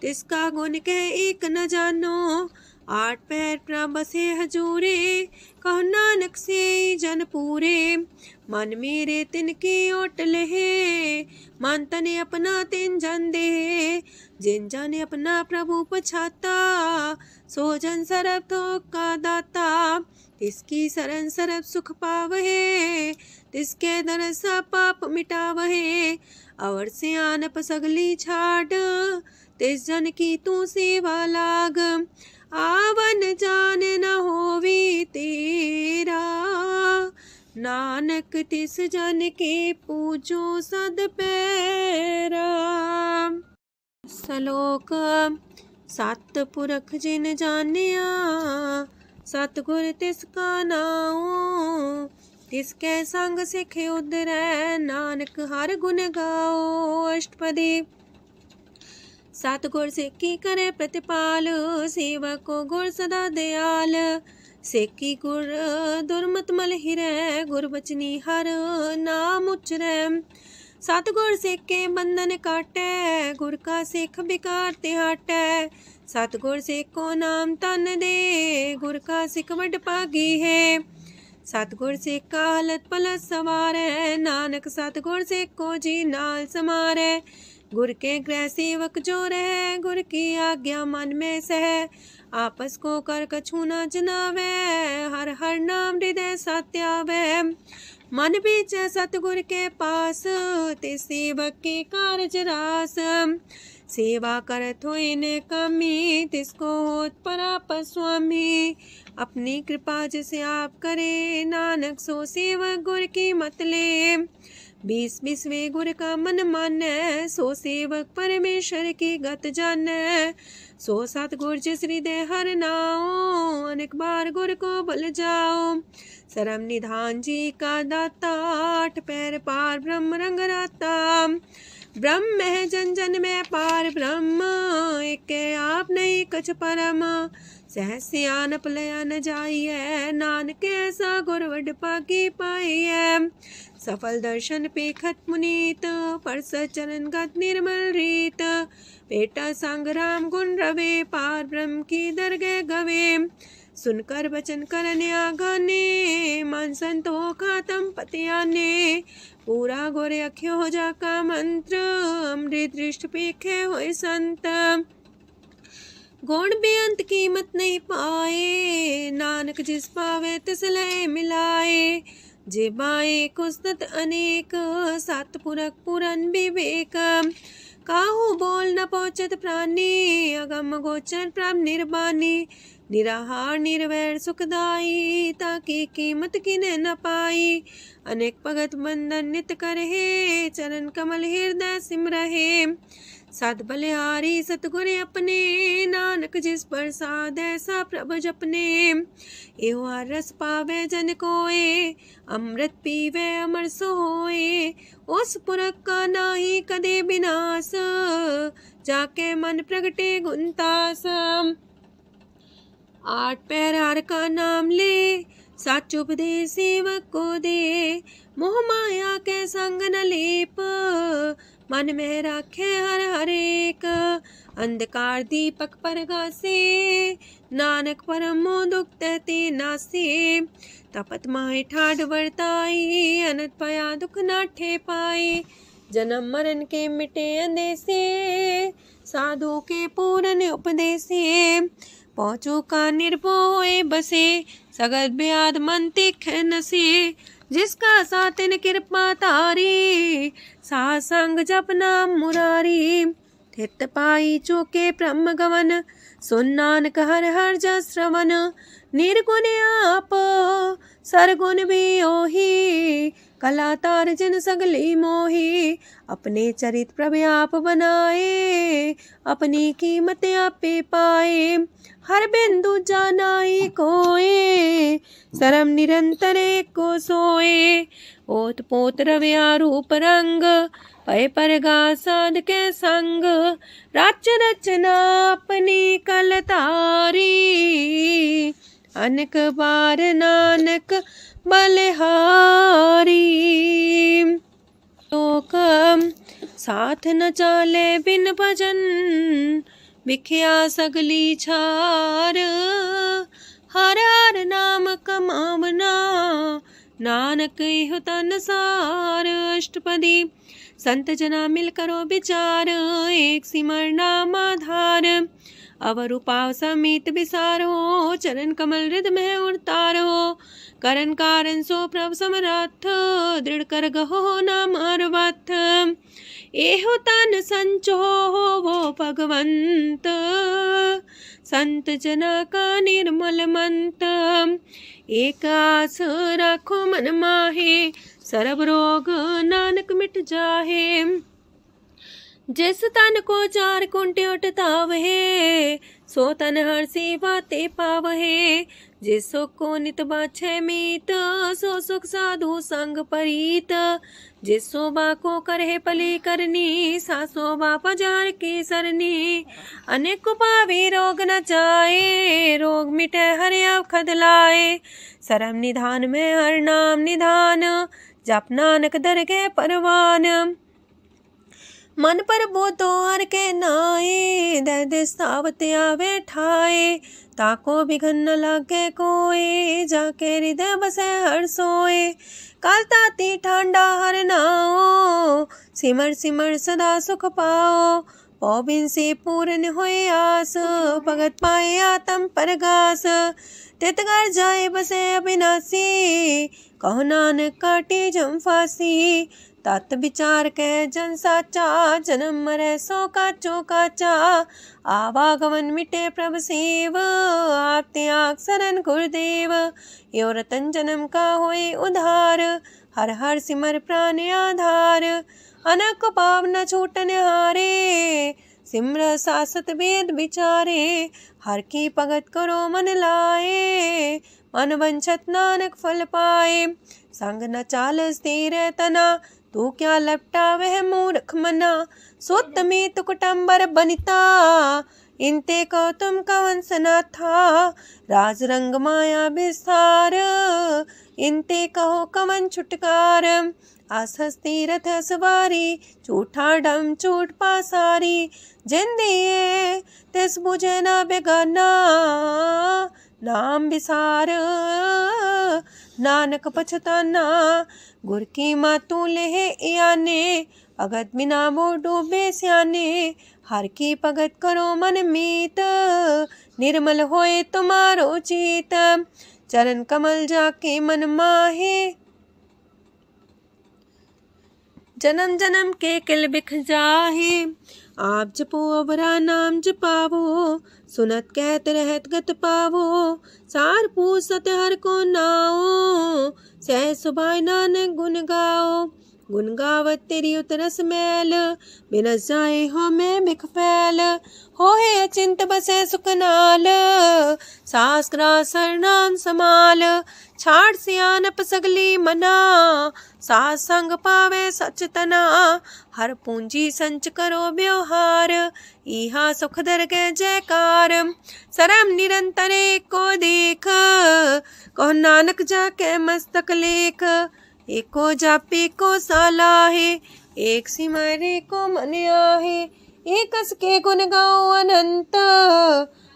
तिसका गुण कह एक न जानो। आठ पैर प्रभ बसे हजूरे, कहो नानक से जन पूरे। मन मेरे तिनकी ओट लहे, मन तने अपना तिन जन दे। जिन जन अपना प्रभु पछाता, सो जन सरब थोक का दाता। तिसकी शरण सरब सुख पावहे, तिसके दरसा पाप मिटावहे। अवर से आनप सगली छाड़, तिस जन की तू सेवा लाग। आवन जान न होवी तेरा, नानक तिस जन के पूजो सद पैरा। श्लोक सत पुरख जिन जानिया, सतगुर तिसका नाओ। तिसके संग सिख उधरै, नानक हर गुण गाओ। अष्टपदी सतगुर सिक्की करे प्रतिपाल, सेवक को गुर सदा दयाल। सेकी गुर दुर्मत मल हिरै, गुर बचनी हर नाम उचरै। सतगुर सिख के बंधन काटै, गुर का सिख बिकार ते हटै। सतगुर सिख को नाम तन दे, गुर का सिख वड भागी है। सतगुर सिख का हलत पलत सवारै, नानक सतगुर सिख को जी नाल समारै। गुर के गृह सेवक जो रह, गुर की आज्ञा मन में सह। आपस को कर कछु न जनावै, हर हर नाम हृदय सत्यावै। मन बीच सतगुर के पास, ते सेवक के कारज रास। सेवा करत होए ने कामी, तिसको होत परापर स्वामी। अपनी कृपा जिसे आप करे, नानक सो सेवक गुर की मत ले। 20 गुर का मन मानै, सो सेवक परमेश्वर की गत जानै। सो सतगुर जिस हृदय हर नाओ, अनेक बार गुर को बल जाओ। सरम निधान जी का दाता, 8 पैर पार ब्रह्म रंग राता। ब्रह्म है जन जन में पार ब्रह्म, एक आप नहीं कछ परम। सहस सियानप लया न जाइए, नानक ऐसा गुर वड पागी पाइए। सफल दर्शन पेखत मुनीत, परस चरण गत निर्मल रीत। बेटा संग राम गुण रवे, पार ब्रह्म की दरगह गवे। सुनकर बचन करन आगाने, मन संतोष खातम पतियाने। पूरा गोरे अख्यो हो जाका मंत्र, अमृत दृष्ट पेखे होए संत। गुण बेअंत कीमत नहीं पाए, नानक जिस पावे तिस लय मिलाए। जे बाए कुसत अनेक, सतपुरख पुरन विवेक। काहू बोल न पहुँचत प्राणी, अगम गोचर प्रभ निर्बानी। निराहार निर्वैर सुखदाई, ताकि कीमत किने न पाई। अनेक भगत बंधन नित करहे, चरण कमल हृदय सिमरहे। सद बलिहारी सतगुर अपने, नानक जिस प्रसाद ऐसा प्रभ जपने। एहो हर रस पावे जन कोय, अमृत पीवे अमर सोए। उस पुरख का नाही कदे विनाश, जाके मन प्रगटे गुणतास। 8 पैर हर का नाम ले, सच उपदेश सेवक को दे। मोह माया के संग न लेप, मन में राखे हर हर एक। अंधकार दीपक परगासे, नानक परम मोह दुख तहते नासे। तपत माहे ठाड वर्ताई, अनंत पया दुख नाठे पाए। जन्म मरण के मिटे अंदेसे, साधु के पूरन उपदेसे। पहुँचो का निर्भय बसे, सगत ब्याद मन तिख नसे। जिसका सातिन कृपा तारी, सासंग जप नाम मुरारी। थित पाई चूके ब्रह्म गवन, सुन नानक हर हर जस श्रवण। निर्गुण आप सरगुण भी ओही, कला तार जिन सगली मोही। अपने चरित प्रभ आप बनाए, अपनी कीमत आपे पाए। हर बिंदु जानाई कोए, सरम निरंतर को सोए। ओत पोत रव्या रूप रंग, पय परगा साध के संग। राच रचना अपनी कलतारी, अनेक बार नानक बलिहारी। लोक साथ न चाले बिन भजन, बिखिया सगली छार। हर हर नाम कमावना, नानक इह तन सार। अष्टपदी संत जना मिल करो विचार, एक सिमर नाम आधार। अवर उपाव समीत विसारो, चरण कमल हृद में उतारो। करन कारण सो प्रभ समरथ, दृढ़ कर गहो नाम अर्वथ। एहो तन संचो वो भगवंत, संत जना का निर्मल मंत। एक आस राखो मन माहे, सरब रोग नानक मिट जाहे। जिस तन को 4 कुंटे उठतावहे, सो तन हर सेवा ते पावहे। जिस सुख को नित बाछे मीत, सो सुख साधु संग परीत। जिस शोभा को करहे पली करनी, सा शोभा पजार की सरनी। अनेक पावी रोग न जाए, रोग मिटे हर अवखद लाए। सरम निधान में हर नाम निधान, जप नानक दरगह परवान। मन पर बोधो हर के नाए, दह दिस तावत आवे ठाए। ताको बिघन न लागे कोय, जाके हृदय बसे हर सोए। काल ताती ठांडा हर नाओ, सिमर सिमर सदा सुख पाओ। पौबिन से पूर्ण होए आस, भगत पाए आत्म परगास। तित घर जाए बसे अविनाशी, कहो नानक काटे जम फांसी। तत् विचार के जन साचा, जन्म मरे सो काचो काचा। आवागमन मिटे प्रभ सेव, आप त्याग शरण गुरुदेव। यो रतन जन्म का होए उधार, हर हर सिमर प्राण आधार। अनक पाप न छूटन हारे, सिमर सासत वेद विचारे। हर की भगत करो मन लाए, मन वंछत नानक फल पाए। संग न चाल स्थिर तना, तू क्या लपटा वह मूर्ख मना। सोत में तु कुटुम्बर बनिता, इनते कहो तुम कवन सना था। राज रंग माया विस्तार, इनते कहो कवन छुटकार। आस तीरथ सवारी, झूठा डम झूठ पासारी। जिन दिए तिस बुझे न बेगाना, नाम विसार नानक पछताना। गुर की मातू लेह याने, भगत बिना वो डूबे स्याने। हर की भगत करो मन मीत, निर्मल होए तुम्हारो चित। चरण कमल जाके मन माहे, जन्म जन्म के किल बिख जाहे। आप जपो अवरा नाम जपावो, सुनत कहत रहत गत पावो। सार पूछ सत हर को नाओ, सह सुभाय नानक गुण गाओ। गुण गावत तेरी उतरस मैल, बिनस जाए हो मैं बिख फैल। हो है अचिंत बसे सुखनाल, सास ग्रास सरनाम समाल। छाड़ सियानप सगली मना, सास संग पावे सच तना। हर पूंजी संच करो व्यवहार, इहा सुख दर के जयकार। सरम निरंतर को देख, कहो नानक जाके मस्तक लेख। एको जापे को सालाहे, एक सिमरे को मन आहे। एक कस के गुण गाओ अनंत,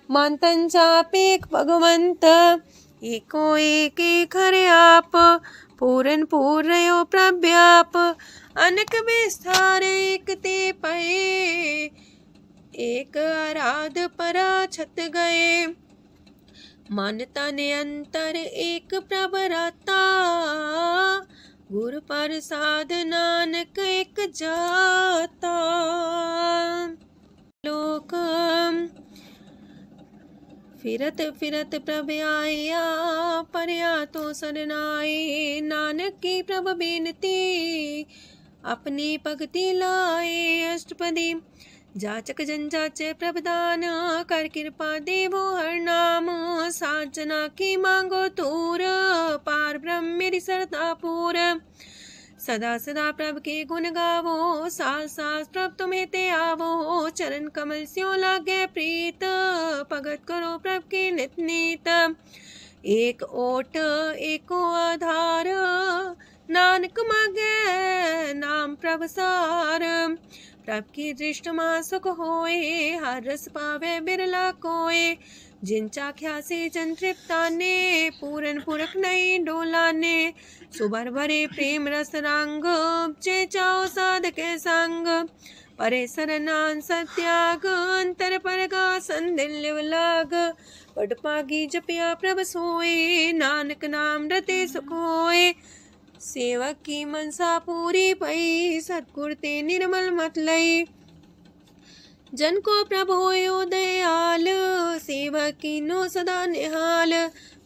मानतन जापे भगवंत। एको एक एक हरे आप, पूरन पूर्णयो प्रव्याप। अनक विस्तार एक ते पए, एक आराध परा छत गए। मन तन अंतर एक प्रभ राता, गुर प्रसाद नानक एक जाता। लोक फिरत फिरत प्रभ आया, परया तो सरनाए। नानक की प्रभ बेनती, अपनी भगति लाए। अष्टपदी जाचक जन जाचे प्रभदान, कर कृपा देवो हर नाम। साजना की मांगो तूर, पार ब्रह्म मेरी सरदा पूर। सदा सदा प्रभ के गुण गावो, सास सास प्रभ तुम्हें ते आवो। चरण कमल स्यो लागे प्रीत, भगत करो प्रभ के नित नीत। एक ओट एको आधार, नानक मांगे नाम प्रभ सार। प्रभ की दृष्ट मां सुख होए, हर रस पावे बिरला कोय। जिन चाख्या से जन तृप्ताने, पूरन पुरख नहीं डोलाने। सुबर भरे प्रेम रस रंग, जे चाओ साधके संग। परे सरनान सत्याग, अंतर परगा संदिल लाग। पट पागी जपिया प्रभ सोए, नानक नाम रते सुख होए। सेवक की मनसा पूरी पई, सतगुर ते निर्मल मत लई। जन को प्रभ होयो दयाल, सेवक की नो सदा निहाल।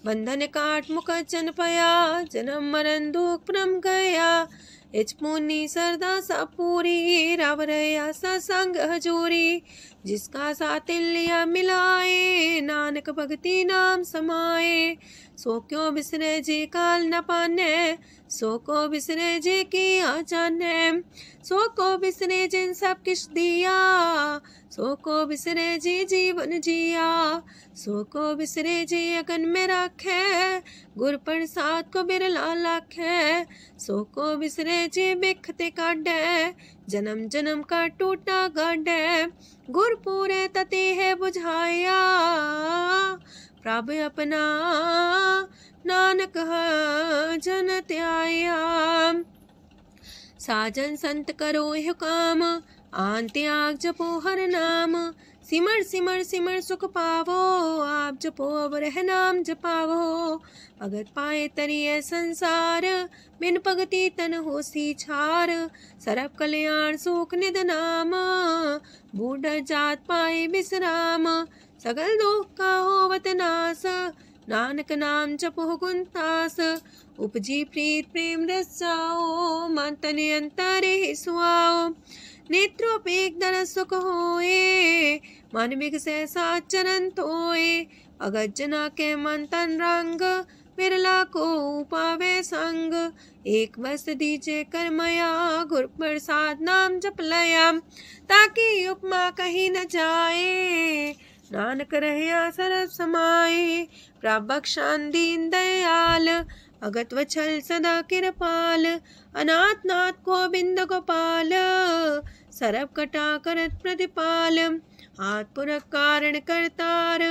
बंधन काट मुख चन पया, जन्म मरण दुख परम गया। इच पुनी सरदा सा पूरी, राव रया सत्संग हजूरी। जिसका सातिल्या मिलाए, नानक भगति नाम समाए। सो क्यों बिसरे जे काल न पाने, सो को बिसरे जे की आचाने। सो को बिसरे जिन सब किछ दिया, सो को बिसरे जे जीवन जिया। सो को बिसरे जे अगन में राखे, गुर प्रसाद को बिरला लाखे। सो को बिसरे होए जे बिख ते काढ़ै, जन्म जन्म का टूटा गाढ़ै, गुरपुरे तते है बुझाया, प्रभ अपना नानक जन त्याया। साजन संत करो यह काम, आन त्याग जपो हर नाम, सिमर सिमर सिमर सुख पावो, आप जपो अब रह नाम जपावो। भगत पाए तरिए संसार, बिन भगति तन होसी छार, सरब कल्याण सुख निध नाम, बूढ़ जात पाए विश्राम, सगल दुख का होवत नाश, नानक नाम जपो गुणतास। उपजी प्रीत प्रेम रस जाओ, मन तन अंतरे सुआओ, नेत्रोपेक दर सुख होए, मन बिगसै सात चरण तोए। अगत जना के मन तन रंग, बिरला को पावे संग, एक बस दीजे कर मया, गुर प्रसाद नाम जप लया, ताकि उपमा कहीं न जाए, नानक रहया सरब समाए। प्रभ बख्शान दीन दयाल, अगत वछल सदा कृपाल, अनाथ नाथ गोविंद गोपाल, सरब कटा करत प्रतिपाल, हाथ पुरख कारण करतार,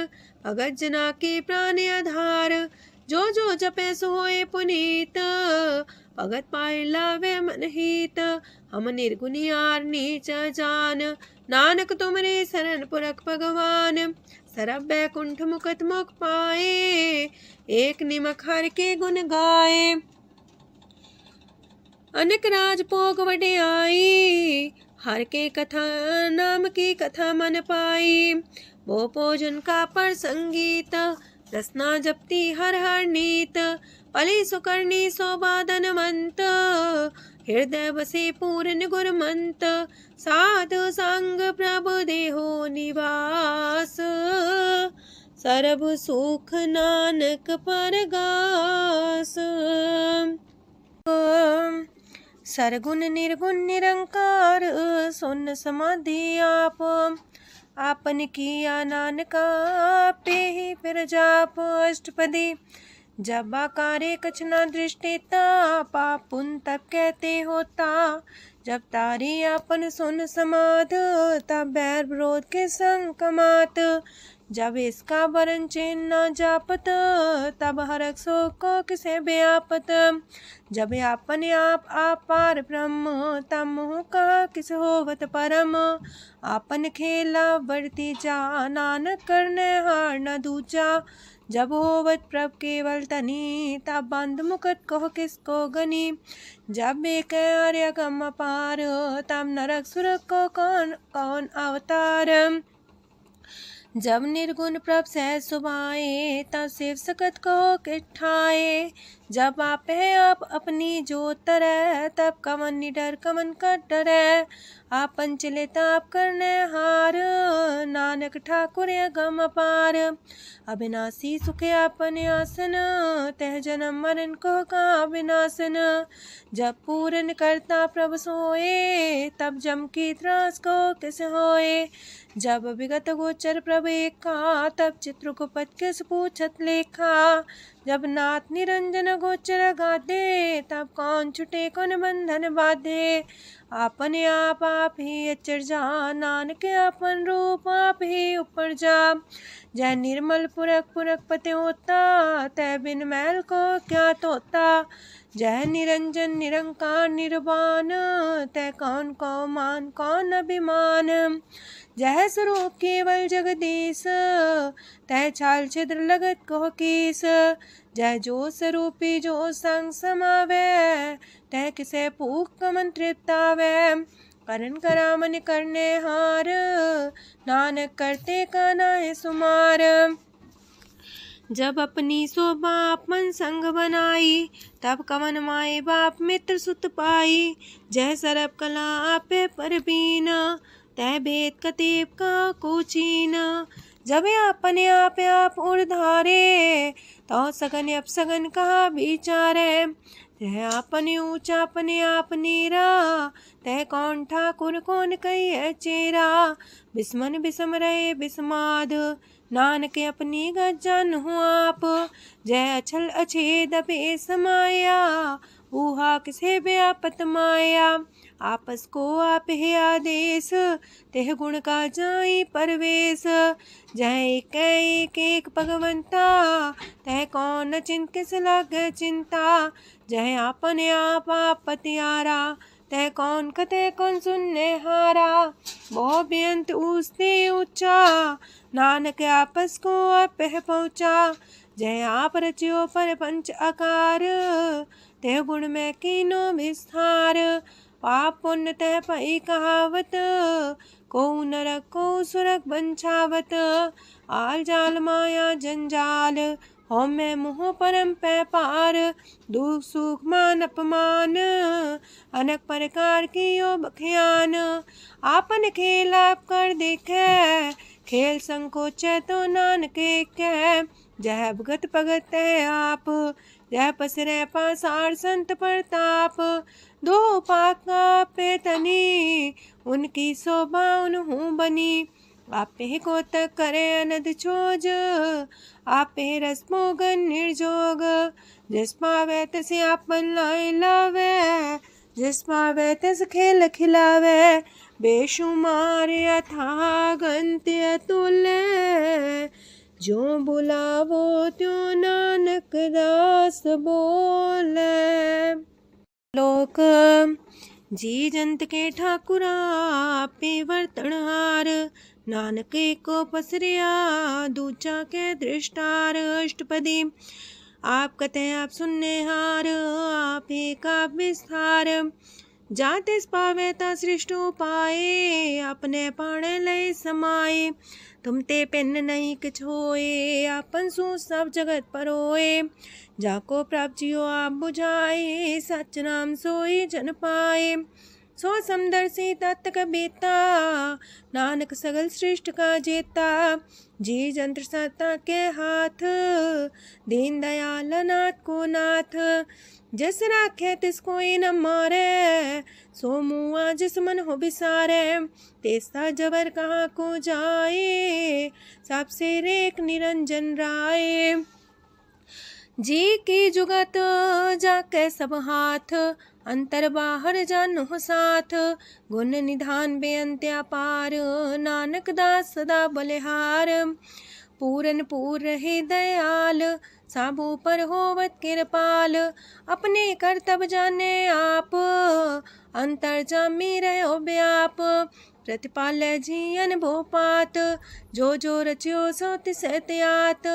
भगत जना के प्राण आधार, जो जो जपे सो होए पुनीत, भगत पाए लावे मन हित। हम निर्गुनियार नीच जान, नानक तुमरे शरण पुरख भगवान, सरब बैकुंठ मुकत मुख पाए, एक निमक हर के गुण गाए। अनेक राज भोग वड्याई, हर के कथा नाम की कथा मन पाई, वो भोजन का पर संगीत, रसना जपती हर हर नीत, पली सुकर्णी सौबादन मंत, हृदय बसे पूर्ण गुरमंत, साधु संग प्रभु देहो निवास, सरब सुख नानक परगास। सरगुण निर्गुण निरंकार, सुन समाधि आप, आपन किया नानका पे ही फिर जाप। अष्टपदी। जब आकारे कछ न दृष्टिता, पाप पुण्य तब कहते होता, जब तारी आपन सुन समाध, तब बैर विरोध के संग कमात, जब इसका वरण चिन्ह न जापत, तब हरक शोक को किसे व्यापत, जब आपने आप पार ब्रह्म, तब मोह का किस होवत परम, आपन खेला बढ़ती जा, नानक करने हार न दूजा, जब होवत प्रभ केवल तनी, तब बंद मुकट कहो किसको गनी, जब एक आर्य गम पार, तब नरक सुरक को कौन कौन अवतार, जब निर्गुण प्रभ सहज सुभाए, तब शिव सकत को किठाए, जब आप है आप अपनी जो तरह, तब कमन निडर कमन का डरै, आपन चले ताप करने हार, नानक ठाकुर गम पार, अविनाशी सुख आपन आसन, तह जन्म मरण को का विनाशन, जब पूरन करता प्रभ सोए, तब जम की त्रास को किस होए, जब विगत गोचर प्रभ एका, तब चित्रगुप्त किस पूछत लेखा, जब नाथ निरंजन गोचर गाधे, तब कौन छुटे कौन बंधन बाधे, आपने आप ही अचर जा, नानक आपन रूप आप ही ऊपर जा, जय निर्मल पुरख पुरख पते होता, तय बिन मैल को क्या तोता, जय निरंजन निरंकार निर्वाण, तय कौन को मान कौन अभिमान, जय स्वरूप केवल जगदीश, तय छाल छिद्र लगत को कीस, जय जो स्वरूपी जो संग समावे, तय किसे पूक कमन तृप्तावे, करण करामन करने हार, नानक करते का नाय सुमार, जब अपनी सो बाप मन संग बनाई, तब कवन माए बाप मित्र सुत पाई, जय सरब कला आपे पर बीना, तय भेद कतीब का कोचीन, जब अपने आप उड़धारे, तो सगन अपसगन कहा विचारे, तह अपने ऊंचा अपने आप नीरा, तह कौन ठाकुर कौन कही चेरा, बिस्मन बिसम रहे बिस्माद, नानक अपनी गजन हो आप, जय अछल अछेद पे समाया, ऊहा किसे व्यापत माया, आपस को आप है आदेश, तेह गुण का जाई परवेश। जह एक एक भगवंता, तह कौन चिंत किस लाग चिंता। जह आपने आप पतियारा, तह कौन कते कौन सुनने हारा। बहु बेअंत ऊसते ऊंचा, नानक आपस को आप पहुँचा। जय आप रचियो पर पंच आकार, तह गुण में कीनो विस्तार। पाप पुण्य तह पई कहावत, को नरक को सुरग बंछावत। आल जाल माया जंजाल, हो मैं मुँह परम पै पार। दुख सुख मान अपमान, अनेक प्रकार की यो बखियान। आपन खेल आप कर देखे, खेल संकोच तो नानक कह। जह भगत भगत है आप, जह पसरे पासार संत प्रताप। दो पाका पे तनी, उनकी शोभा उन्हूं बनी। आपे को तक करे अनद छोज, आपे रस मोगन निर्जोग। जिस पावे तसे आपन लाई लावे, जिस पावे तस खेल खिलावे। बेशुमार अथागंत अतुल्य, जो बुलावो त्यों नानक दास बोले। लोक जी जंत के ठाकुरा, आपे वर्तन हार। नानक को पसरिया, दूचा के दृष्टार। अष्टपदी आप कते आप सुनने हार, आप का विस्तार। जातिस पावे ता सृष्ट उपाए, अपने पाणे लय समाये। तुम ते पिन नहीं किछ होए, आपन सु सब जगत परोए। जाको प्राप्त जियो आप बुझाए, सच नाम सोई जन पाए। सो समदर्शी तत्त कबीता, नानक सगल सृष्ट का जेता। जी जंत्र सत्ता के हाथ, दीन दयाल नाथ को नाथ। जिस राखे तिस कोई न मारे, सो मुआ जिस मन हो बिसारे। तेस्ता जबर कहाँ को जाए, सबसे रेख निरंजन राय। जी की जुगत जाके सब हाथ, अंतर बाहर जानो साथ। गुण निधान बेअंत अपार, नानक दास सदा बलिहार। पूरन पूर रहे दयाल, साबू पर होवत कृपाल। अपने कर्तव्य जाने आप, अंतर जामी रहो व्याप। प्रतिपाल जियन भोपात, जो रचियो सो तिस त्यात।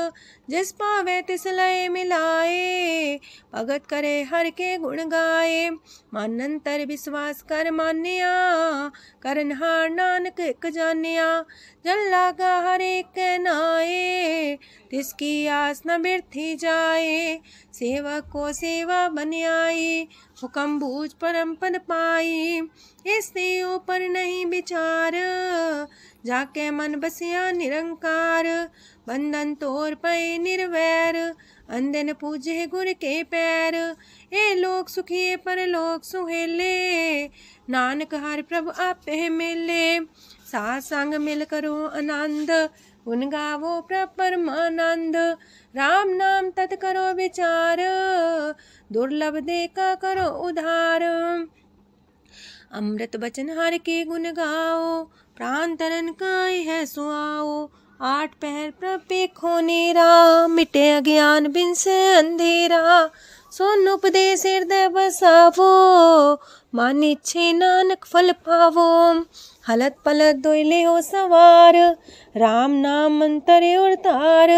जिस पावे तिस लय मिलाए, भगत करे हर के गुण गाए। मानंतर विश्वास कर मान्या, करन हार नानक एक जानिया। जल लागा हर एक नाए, तिसकी आस न बिरथी जाए। सेवक को सेवा बन आई, हुक्म बूझ परम पद पाई। इससे ऊपर नहीं विचार, जाके मन बसिया निरंकार। बंधन तोड़ पे निर्वैर, अंधन पूजे गुर के पैर। ए लोक सुखिए पर लोक सुहेले, नानक हर प्रभु आपे मिले। साथ संग मिल करो आनंद, गुण गावो प्रभु परमानंद। राम नाम तत् करो विचार, दुर्लभ देखा करो उधार। अमृत बचन हर के गुण गाओ, प्राण तरन काय है सुआओ। आठ पहर प्रपे खोनेरा, मिटे अज्ञान बिन से अंधेरा। सुन उपदेश हृदय बसावो, मानिछे नानक फल पावो। हलत पलत दोइले हो सवार, राम नाम मंत्र और तार।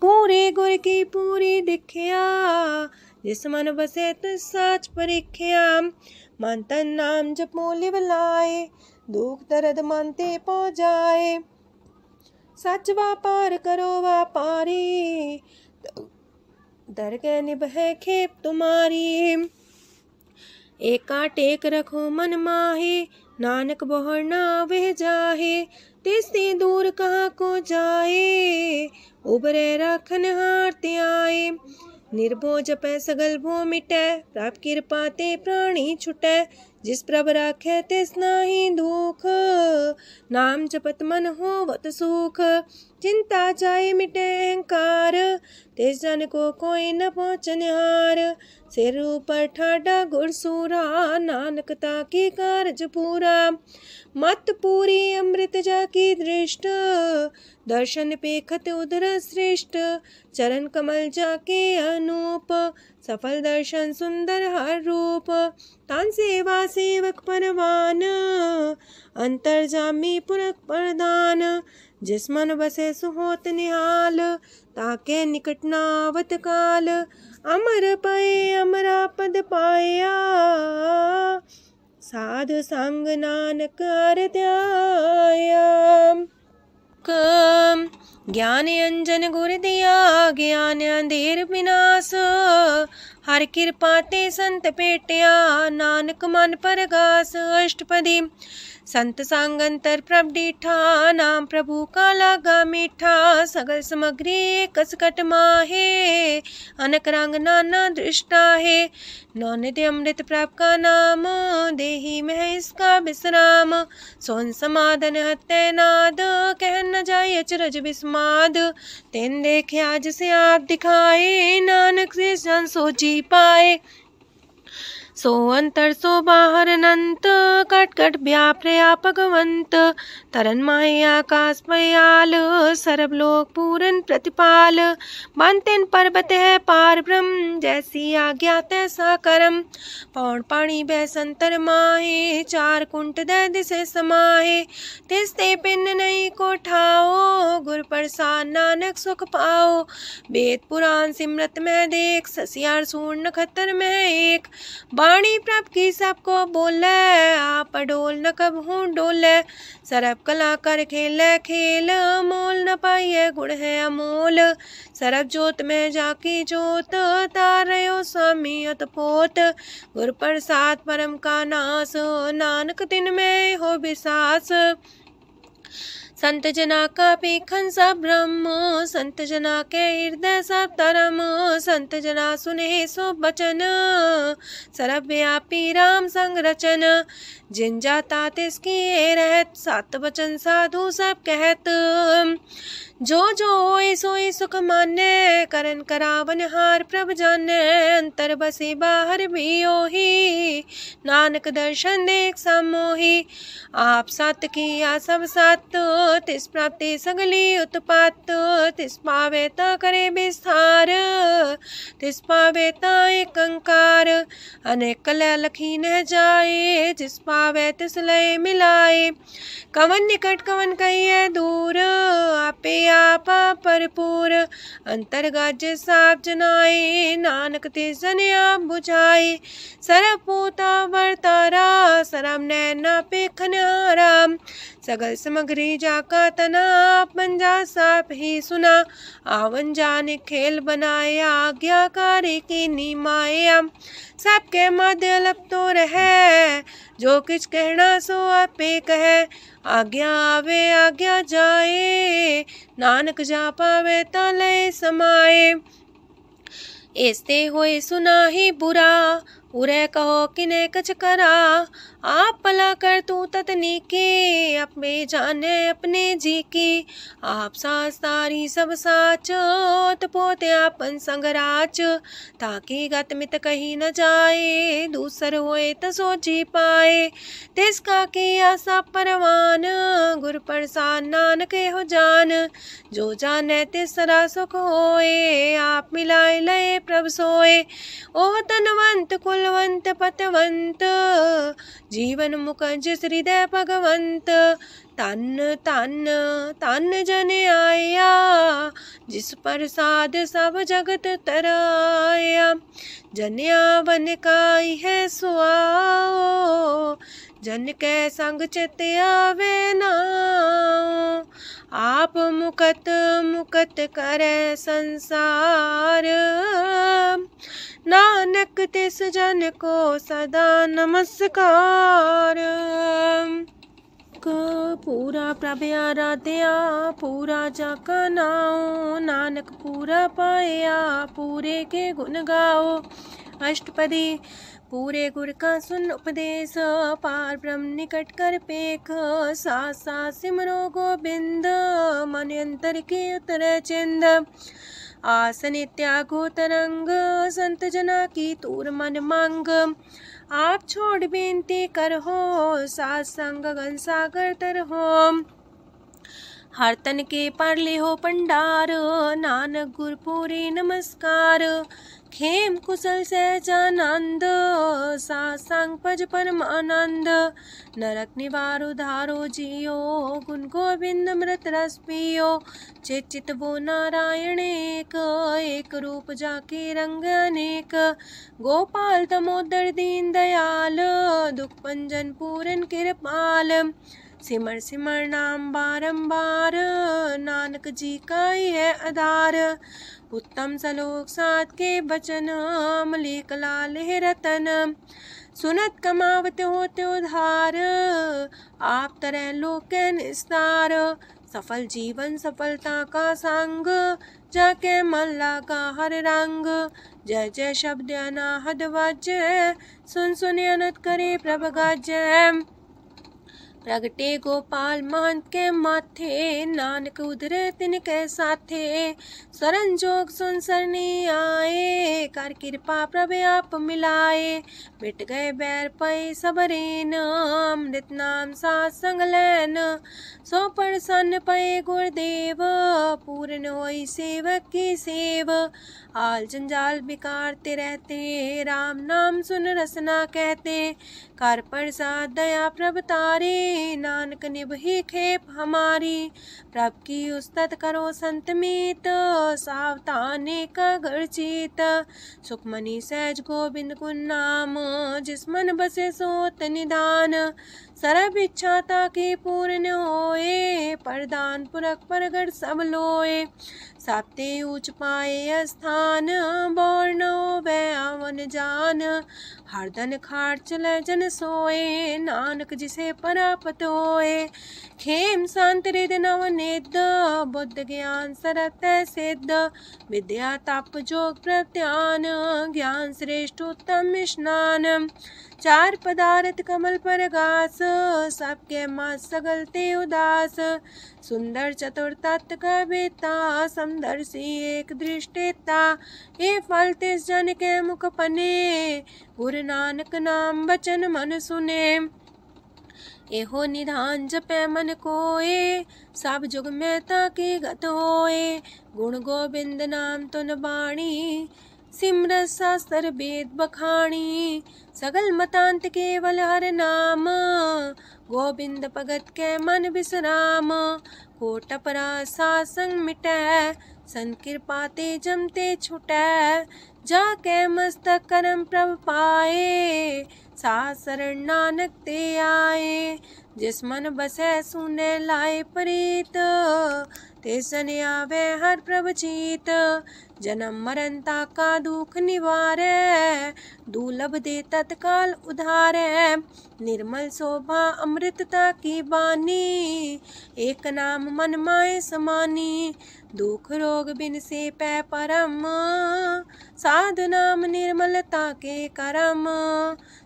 पूरे गुर की पूरी दिखिया, जिस मन बसे तिस साच परिख्या। मन तन नाम जपो लिव लाए, दुख दर्द मानते पो जाए। सच व्यापार करो व्यापारी, दरगह निभै खेप तुम्हारी। एका टेक रखो मन माहे, नानक बहुर ना वह जाहे। तिससे दूर कहाँ को जाए, उबरे राखन हार त्याए। निर्भो जपै सगल भो मिटै, प्रभ कृपा ते प्राणी छुटै। जिस प्रभ राखे तिस नाही दुख, नाम जपत मन होवत सुख। चिंता जाए मिटे अहंकार, तिस जन को कोई न पहुँचनिहार। सिर ऊपर ठाडा गुरसूरा, नानक ताकी कारज पूरा। मत पूरी अमृत जाकी दृष्ट, दर्शन पेखत उदर श्रेष्ठ। चरण कमल जाके अनूप, सफल दर्शन सुंदर हर रूप। तान सेवा सेवक परवान, अंतर जामी पुरख प्रदान। जिस मन बसे सुहोत निहाल, ताके निकट नावत काल। अमर पाए अमरा पद पाया, साध संग नानक हर ध्याया। ज्ञान अंजन गुर दिया, ज्ञान अंधेर विनाश। हर कृपा ते संत पेटिया, नानक मन परगास। अष्टपदी संत संग अंतर प्रभ डीठा, नाम प्रभु का लागा मीठा। सगल सामग्री कसकट माहे, अनक रंग नाना दृष्टा है। नौनिधि अमृत प्रभ का नाम, देही में है इसका विश्राम। सोन समाधन हत्ते नाद, कह न जाए अचरज विस्माद। तेन देखे आज से आप दिखाए, नानक से जन सो जी पाए। सो अंतर सो बाहर अनंत, कट कट व्याप रया भगवंत। तरन माहे आकाश पयाल, सरब लोक पूरन प्रतिपाल। बांतेन पर्वत है पार ब्रह्म, जैसी आज्ञा तैसा करम। पौड़ पाणी बैसंतर माहे, चार कुंट दे दिसे समाहे। तिसते पिन नहीं को ठाओ, गुर प्रसाद नानक सुख पाओ। वेद पुराण सिमरत में देख, ससियार सूर नखत्तर में एक। वाणी प्रभ की सबको बोले, आप डोल न कबहू डोले। सरब कला कर खेले खेल, मोल न पाइए गुण है अमोल। सरब जोत में जाकी जोत, तारयो स्वामी अतपोत। गुर प्रसाद परम का नास, नानक दिन में हो विसास। संत जना का पेखन सब ब्रह्म, संत जना के हृदय सब धर्म। संत जना सुने सो बचन, सरब व्यापी राम संग रचन। जिन जाता तिसकी रहत, सात वचन साधु सब कहत। जो जो होए सोए सुख माने, करन करावन हार प्रभ जाने। अंतर बसे बाहर भी ओही, नानक दर्शन देख समोही। आप सत किया सब सत, तिस प्राप्ति सगली उत्पात। तिस पावे ता करे विस्तार, तिस पावे ता एक अंकार। अनेक कलय लखी न जाए, जिस पावे तिस लय मिलाए। कवन निकट कवन कहिए दूर, आपे आपा भरपूर। अंतर गाजे साप जनाए, नानक तिस जन आप बुझाए। सरब पूता वर्तारा, सरब नैना पेखनारा। सगल सामग्री जाका तना, बन जा साप ही सुना। आवन जाने खेल बनाया, आज्ञाकारी की निमाया। सबके मध्य लप तो रहे, जो किछ कहना सो आपे कहे। आज्ञा आवे आज्ञा जाए, नानक जा पावे ता लय समाए। ऐसते होए सुना ही बुरा, उरे कहो किने कछ करा। आप भला कर तू ततनी के, अपने जाने अपने जी की। आप सास तारी सब साच, पोते आपन संगराच। ताकि गत मित कही न जाए, दूसर होए त सोची पाए। तिसका किया सब परवान, गुर प्रसाद नानक हो जान। जो जाने तिसरा सुख होए, आप मिलाए लय प्रभ सोए। ओह तनवंत कुलवंत पतवंत, जीवन मुकज हृदय भगवंत। तन तन तन जन आया, जिस प्रसाद सब जगत तराया। जन्या बन काई है सुआओ, जन के संग चित आवे नाओ। आप मुकत मुकत करे संसार, नानक तिस जन को सदा नमस्कार। पूरा प्रभ आराध्या, पूरा जाका नाओ। नानक पूरा पाया, पूरे के गुण गाओ। अष्टपदी पूरे गुर का सुन उपदेश, पार ब्रह्म निकट कर पेख। साथ साथ सिमरो गोबिंद, मन अंतर के उतरे चिंद। आसन त्यागो तरंग, संत जना की तूर मन मांग। आप छोड़ बेनती कर हो, सात संग गगन सागर तर हो। हर तन के पर ले हो पंडार, नानक गुर पूरी नमस्कार। खेम कुशल सहजानंद, सासंग पज परमानंद। नरक निवार उधारो जियो, गुण गोविंद मृत रस पियो। चित वो नारायण एक, एक रूप जाके रंग अनेक। गोपाल दामोदर दीन दयाल, दुख भंजन पूरन कृपाल। सिमर सिमर नाम बारंबार, नानक जी का ही है आधार। उत्तम सलोक साध के बचन, मलिक लाल है रतन। सुनत कमावत होते उधार, आप तरह लोक निस्तार। सफल जीवन सफलता का संग, जाके मन लागा हर रंग। जय जय शब्द अनाहद वाजय, सुन सुन अनत करे प्रभ गाजय। प्रगटे गोपाल महंत के माथे, नानक उधरे तिनके साथे। शरण जोग सुन सरनी आए, कर कृपा प्रभ आप मिलाए। मिट गए बैर पै सबरेन, अमृत नाम साथ संग लैन। सो प्रसन्न पै गुरुदेव, पूर्ण होई सेवक की सेव। आल जंजाल बिकारते रहते, राम नाम सुन रसना कहते। कर प्रसाद दया प्रभ तारे, नानक निभहि खेप हमारी। प्रभ की उस्तत करो संत मीत, सावधाने का घर चीत। सुखमनी सहज गोविंद गुण नाम, जिस मन बसे सोत निधान। सर्व इच्छा ताकी पूर्ण होए, प्रदान पुरख परगट सब लोए। साप्ते ऊंच पाए स्थान, बोर न होवे आवन जान। हरदन खाट चले जन सोए, नानक जिसे परापत होए। खेम शांत हृदय नव निध, बुद्ध ज्ञान सरत सिद्ध। विद्या तप जोग प्रत्यान, ज्ञान श्रेष्ठ उत्तम स्नान। चार पदार्थ कमल पर घास, सबके मास सगलते उदास। सुंदर चतुर तत्व का बेता, समदर्शी एक दृष्टिता। ये फल तिस जन के मुख पने, गुरु नानक नाम बचन मन सुने। एहो निधान जपै मन कोए, सब जुग में ताकी गत होए। गुण गोविंद नाम तुन बाणी, सिमरत शास्त्र वेद बखाणी। सगल मतांत केवल हर नाम, गोविंद भगत के मन विश्राम। कोट अपराध सात संग मिटै, संत कृपा ते जमते छुटै। जाके मस्तक करम प्रभ पाए, साथ शरण नानक ते आए। जिस मन बसै सुने लाए प्रीत, तिस जन आवे हर प्रभ चीत। जन्म मरण ताका दुख निवारै, दुर्लभ दे तत्काल उधारै। निर्मल शोभा अमृतता की बानी, एक नाम मन माए समानी। दुख रोग बिन से पै परम, साधु नाम निर्मलता के करम।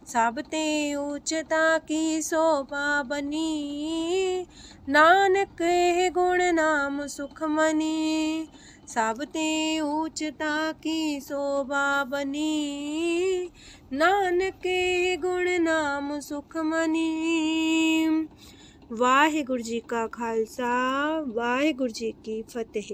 सब ते उच्चता की शोभा बनी, नानक है गुण नाम सुखमनी। सब ते उच्चता की शोभा बनी, नानक है गुण नाम सुखमनी। वाहिगुरु जी का खालसा, वाहिगुरु जी की फतेह।